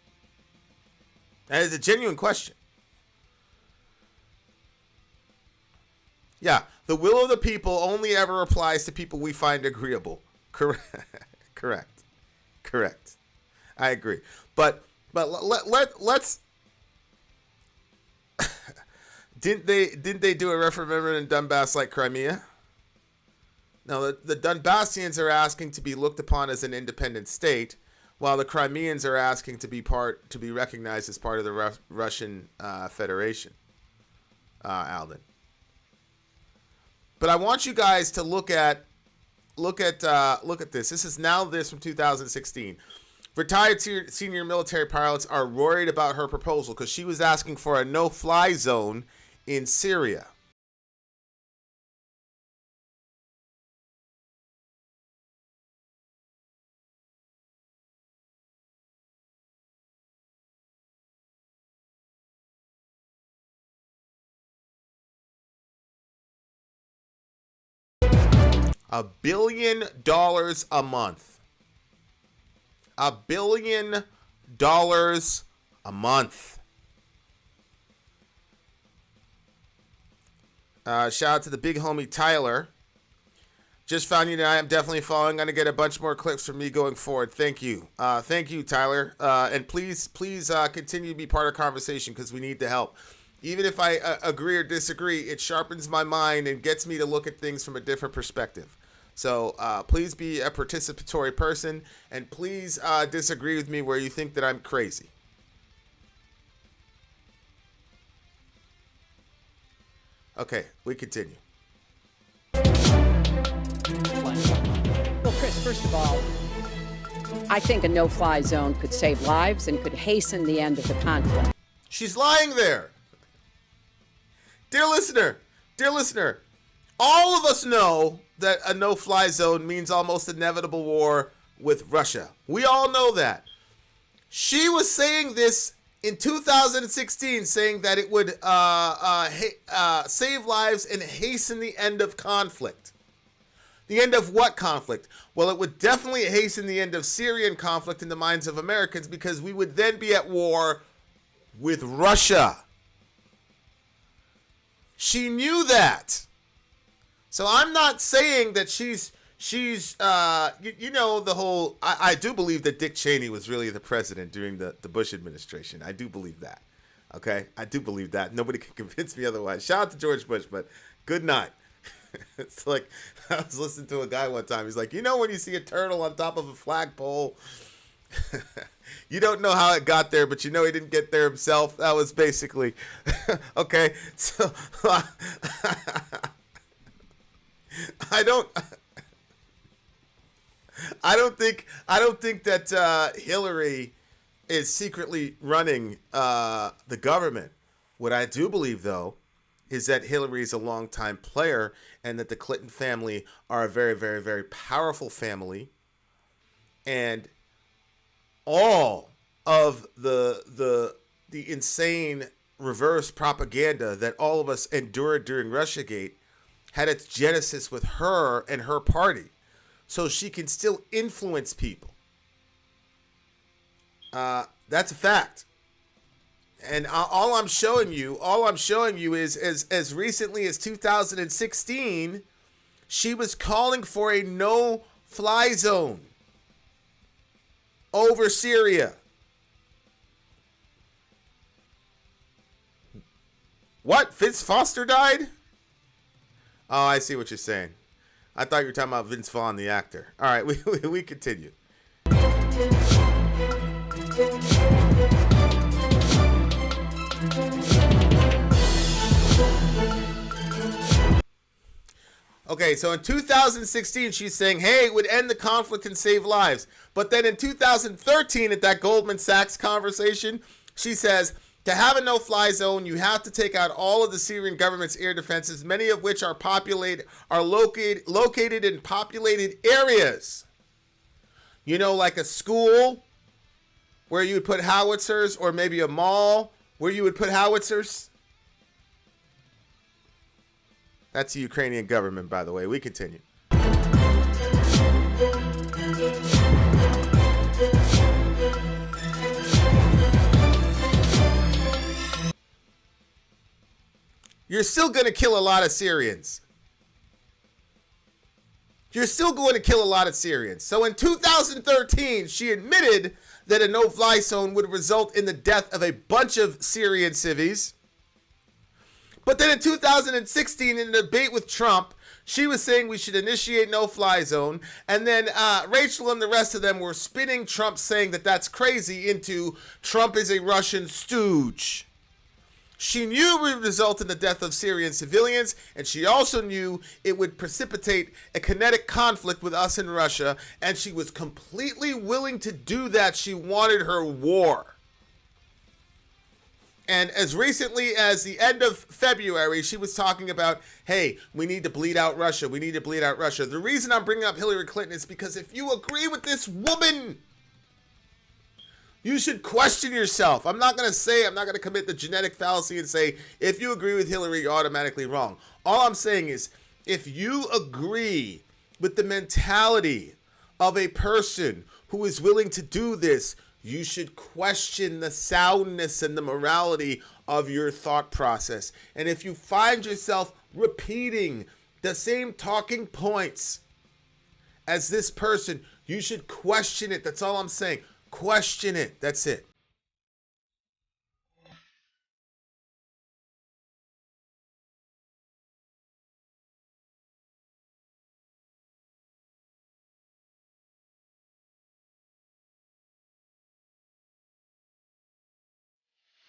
That is a genuine question. Yeah, the will of the people only ever applies to people we find agreeable. Correct. I agree. But let's didn't they do a referendum in Donbass like Crimea? No, the Donbassians are asking to be looked upon as an independent state, while the Crimeans are asking to be recognized as part of the Russian Federation. Alden. But I want you guys to look at this. This is now this from 2016. Retired senior military pilots are worried about her proposal because she was asking for a no-fly zone in Syria. $1 billion a month. $1 billion a month. Shout out to the big homie Tyler. Just found you tonight. I'm definitely following. Going to get a bunch more clips from me going forward. Thank you. Thank you, Tyler. And please continue to be part of the conversation because we need the help. Even if I agree or disagree, it sharpens my mind and gets me to look at things from a different perspective. So please be a participatory person, and please disagree with me where you think that I'm crazy. Okay, we continue. Well, Chris, first of all, I think a no-fly zone could save lives and could hasten the end of the conflict. She's lying there. Dear listener, all of us know that a no-fly zone means almost inevitable war with Russia. We all know that. She was saying this in 2016, saying that it would save lives and hasten the end of conflict. The end of what conflict? Well, it would definitely hasten the end of Syrian conflict in the minds of Americans, because we would then be at war with Russia. She knew that. So I'm not saying that she's the whole, I do believe that Dick Cheney was really the president during the Bush administration. I do believe that. Okay? I do believe that. Nobody can convince me otherwise. Shout out to George Bush, but good night. It's like, I was listening to a guy one time. He's like, when you see a turtle on top of a flagpole, you don't know how it got there, but he didn't get there himself. That was basically, okay. So I don't think that Hillary is secretly running the government. What I do believe, though, is that Hillary is a longtime player, and that the Clinton family are a very, very, very powerful family, and all of the insane reverse propaganda that all of us endured during Russiagate had its genesis with her and her party, so she can still influence people. That's a fact. And all I'm showing you is as recently as 2016, she was calling for a no-fly zone over Syria. What? Vince Foster died? Oh, I see what you're saying. I thought you were talking about Vince Vaughn, the actor. All right, we continue. Okay, so in 2016, she's saying, hey, it would end the conflict and save lives. But then in 2013, at that Goldman Sachs conversation, she says, to have a no-fly zone, you have to take out all of the Syrian government's air defenses, many of which are located in populated areas. Like a school where you would put howitzers, or maybe a mall where you would put howitzers. That's the Ukrainian government, by the way. We continue. You're still going to kill a lot of Syrians. So in 2013, she admitted that a no-fly zone would result in the death of a bunch of Syrian civvies. But then in 2016, in a debate with Trump, she was saying we should initiate no-fly zone. And then Rachel and the rest of them were spinning Trump, saying that that's crazy, into Trump is a Russian stooge. She knew it would result in the death of Syrian civilians, and she also knew it would precipitate a kinetic conflict with us in Russia, and she was completely willing to do that. She wanted her war. And as recently as the end of February, she was talking about, hey, we need to bleed out Russia. The reason I'm bringing up Hillary Clinton is because if you agree with this woman, you should question yourself. I'm not going to commit the genetic fallacy and say, if you agree with Hillary, you're automatically wrong. All I'm saying is, if you agree with the mentality of a person who is willing to do this, you should question the soundness and the morality of your thought process. And if you find yourself repeating the same talking points as this person, you should question it. That's all I'm saying. Question it. That's it.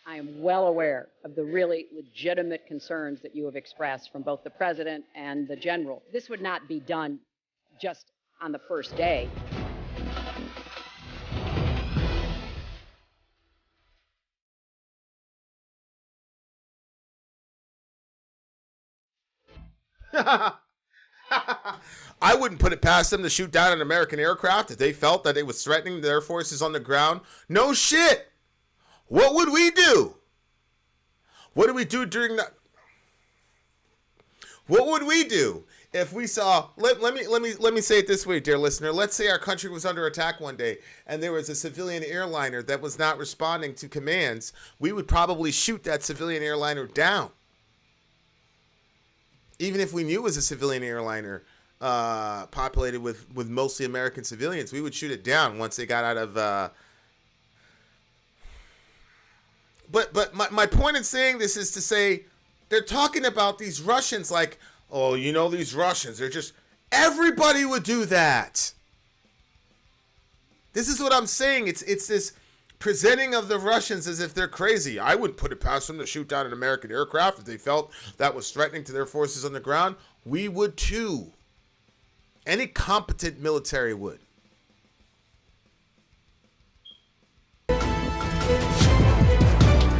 I am well aware of the really legitimate concerns that you have expressed from both the president and the general. This would not be done just on the first day. I wouldn't put it past them to shoot down an American aircraft if they felt that it was threatening their forces on the ground. No shit. What would we do? What do we do during that? What would we do if we saw? Let me say it this way, dear listener. Let's say our country was under attack one day, and there was a civilian airliner that was not responding to commands. We would probably shoot that civilian airliner down, even if we knew it was a civilian airliner populated with mostly American civilians. We would shoot it down once they got out of. But my point in saying this is to say they're talking about these Russians like, oh, you know, these Russians, they're just, everybody would do that. This is what I'm saying. It's this presenting of the Russians as if they're crazy. I wouldn't put it past them to shoot down an American aircraft if they felt that was threatening to their forces on the ground. We would too. Any competent military would.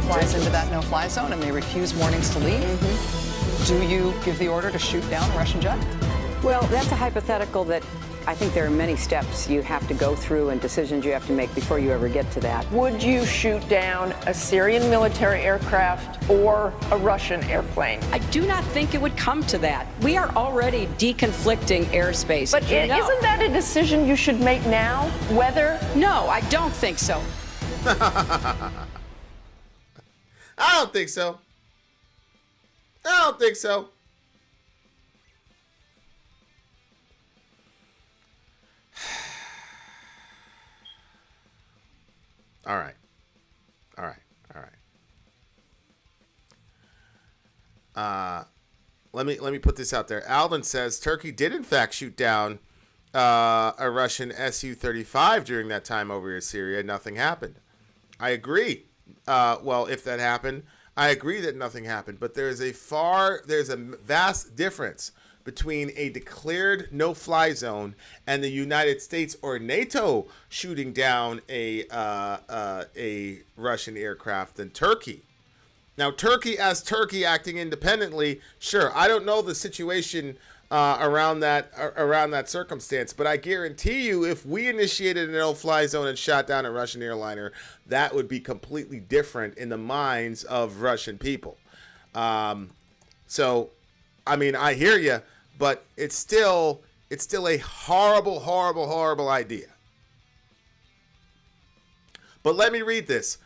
Flies into that no-fly zone and they refuse warnings to leave. Do you give the order to shoot down a Russian jet? Well, that's a hypothetical that I think there are many steps you have to go through and decisions you have to make before you ever get to that. Would you shoot down a Syrian military aircraft or a Russian airplane? I do not think it would come to that. We are already deconflicting airspace. But isn't that a decision you should make now? Whether? No, I don't think so. I don't think so. I don't think so. All right. All right. All right. Let me put this out there. Alvin says Turkey did in fact shoot down a Russian Su-35 during that time over Syria. Nothing happened. I agree. Well, if that happened, I agree that nothing happened. But there's a vast difference between a declared no-fly zone and the United States or NATO shooting down a Russian aircraft than Turkey. Now, Turkey as Turkey acting independently, sure, I don't know the situation around that circumstance, but I guarantee you, if we initiated a no-fly zone and shot down a Russian airliner, that would be completely different in the minds of Russian people. So, I mean, I hear you, but it's still a horrible, horrible, horrible idea. But let me read this.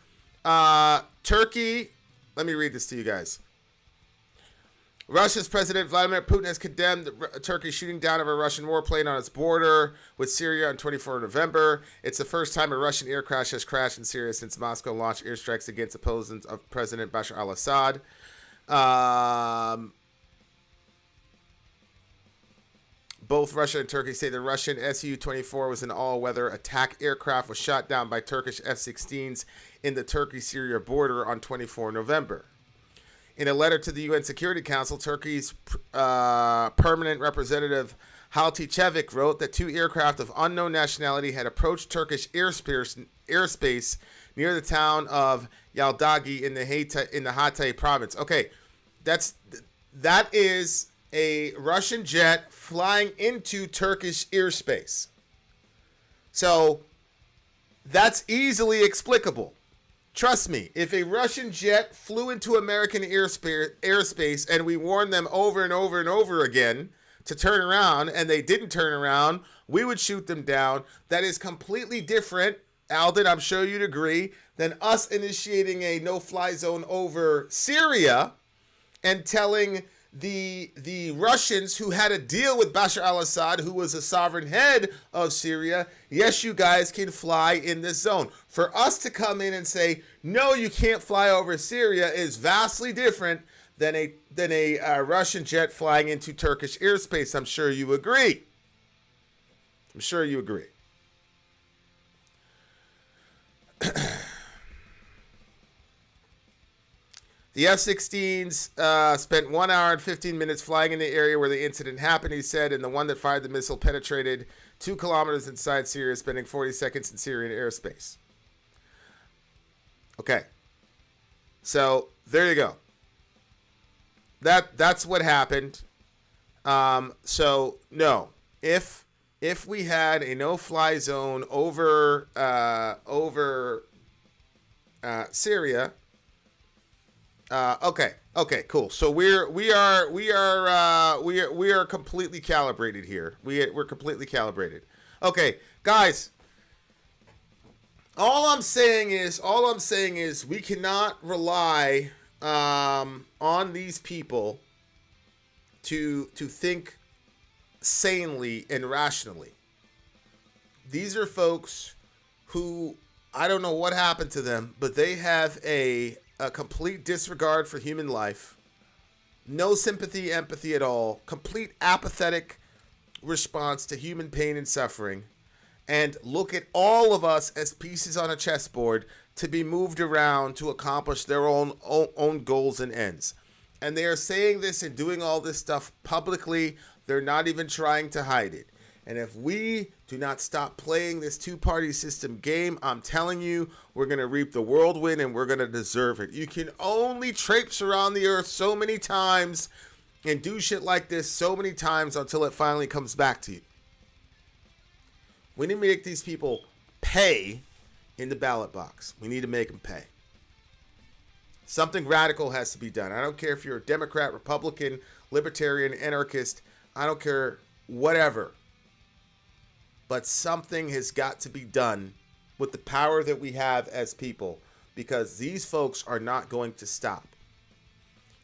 Turkey. Let me read this to you guys. Russia's President Vladimir Putin has condemned Turkey's shooting down of a Russian warplane on its border with Syria on 24 November. It's the first time a Russian air crash has crashed in Syria since Moscow launched airstrikes against opponents of President Bashar al-Assad. Both Russia and Turkey say the Russian Su-24 was an all-weather attack aircraft was shot down by Turkish F-16s in the Turkey-Syria border on 24 November. In a letter to the UN Security Council, Turkey's permanent representative Haltichevik wrote that two aircraft of unknown nationality had approached Turkish airspace near the town of Yaldagi in the Hatay province. Okay, that is a Russian jet flying into Turkish airspace. So that's easily explicable. Trust me, if a Russian jet flew into American airspace and we warned them over and over and over again to turn around and they didn't turn around, we would shoot them down. That is completely different, Alden, I'm sure you'd agree, than us initiating a no-fly zone over Syria and telling the Russians who had a deal with Bashar al-Assad, who was a sovereign head of Syria, yes, you guys can fly in this zone. For us to come in and say, no, you can't fly over Syria is vastly different than a Russian jet flying into Turkish airspace. I'm sure you agree. I'm sure you agree. The F-16s spent 1 hour and 15 minutes flying in the area where the incident happened, he said, and the one that fired the missile penetrated 2 kilometers inside Syria, spending 40 seconds in Syrian airspace. Okay. So, there you go. That's what happened. So, no. If we had a no-fly zone over Syria, okay, cool. So we are completely calibrated here. We're completely calibrated. Okay, guys. All I'm saying is we cannot rely on these people to think sanely and rationally. These are folks who, I don't know what happened to them, but they have a complete disregard for human life, no sympathy, empathy at all, complete apathetic response to human pain and suffering, and look at all of us as pieces on a chessboard to be moved around to accomplish their own goals and ends. And they are saying this and doing all this stuff publicly. They're not even trying to hide it. And if we do not stop playing this two-party system game, I'm telling you, we're going to reap the whirlwind and we're going to deserve it. You can only traipse around the earth so many times and do shit like this so many times until it finally comes back to you. We need to make these people pay in the ballot box. We need to make them pay. Something radical has to be done. I don't care if you're a Democrat, Republican, Libertarian, anarchist. I don't care, whatever. But something has got to be done with the power that we have as people, because these folks are not going to stop.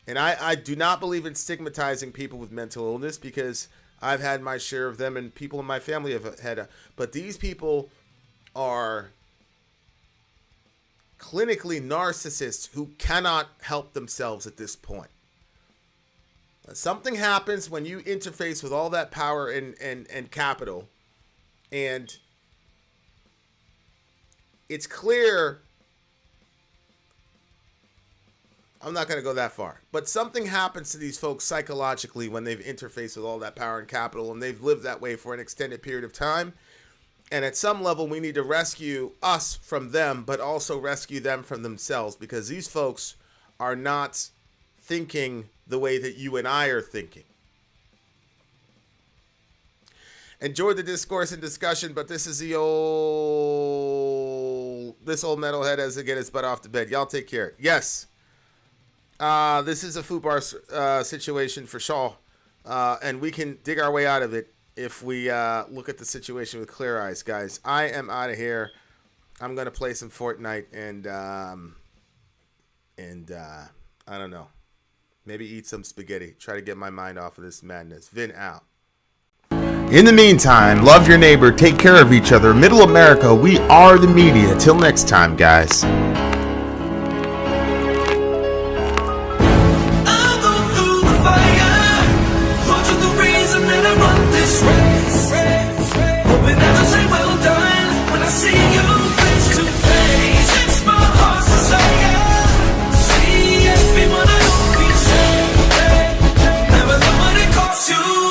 And I do not believe in stigmatizing people with mental illness, because I've had my share of them and people in my family have had. But these people are clinically narcissists who cannot help themselves at this point. Something happens when you interface with all that power and capital. And it's clear, I'm not going to go that far, but something happens to these folks psychologically when they've interfaced with all that power and capital, and they've lived that way for an extended period of time. And at some level, we need to rescue us from them, but also rescue them from themselves, because these folks are not thinking the way that you and I are thinking. Enjoyed the discourse and discussion, but this is this old metalhead has to get his butt off to bed. Y'all take care. Yes. This is a FUBAR situation for Shaw, and we can dig our way out of it if we look at the situation with clear eyes, guys. I am out of here. I'm going to play some Fortnite and I don't know. Maybe eat some spaghetti. Try to get my mind off of this madness. Vin out. In the meantime, love your neighbor, take care of each other. Middle America, we are the media. Till next time, guys.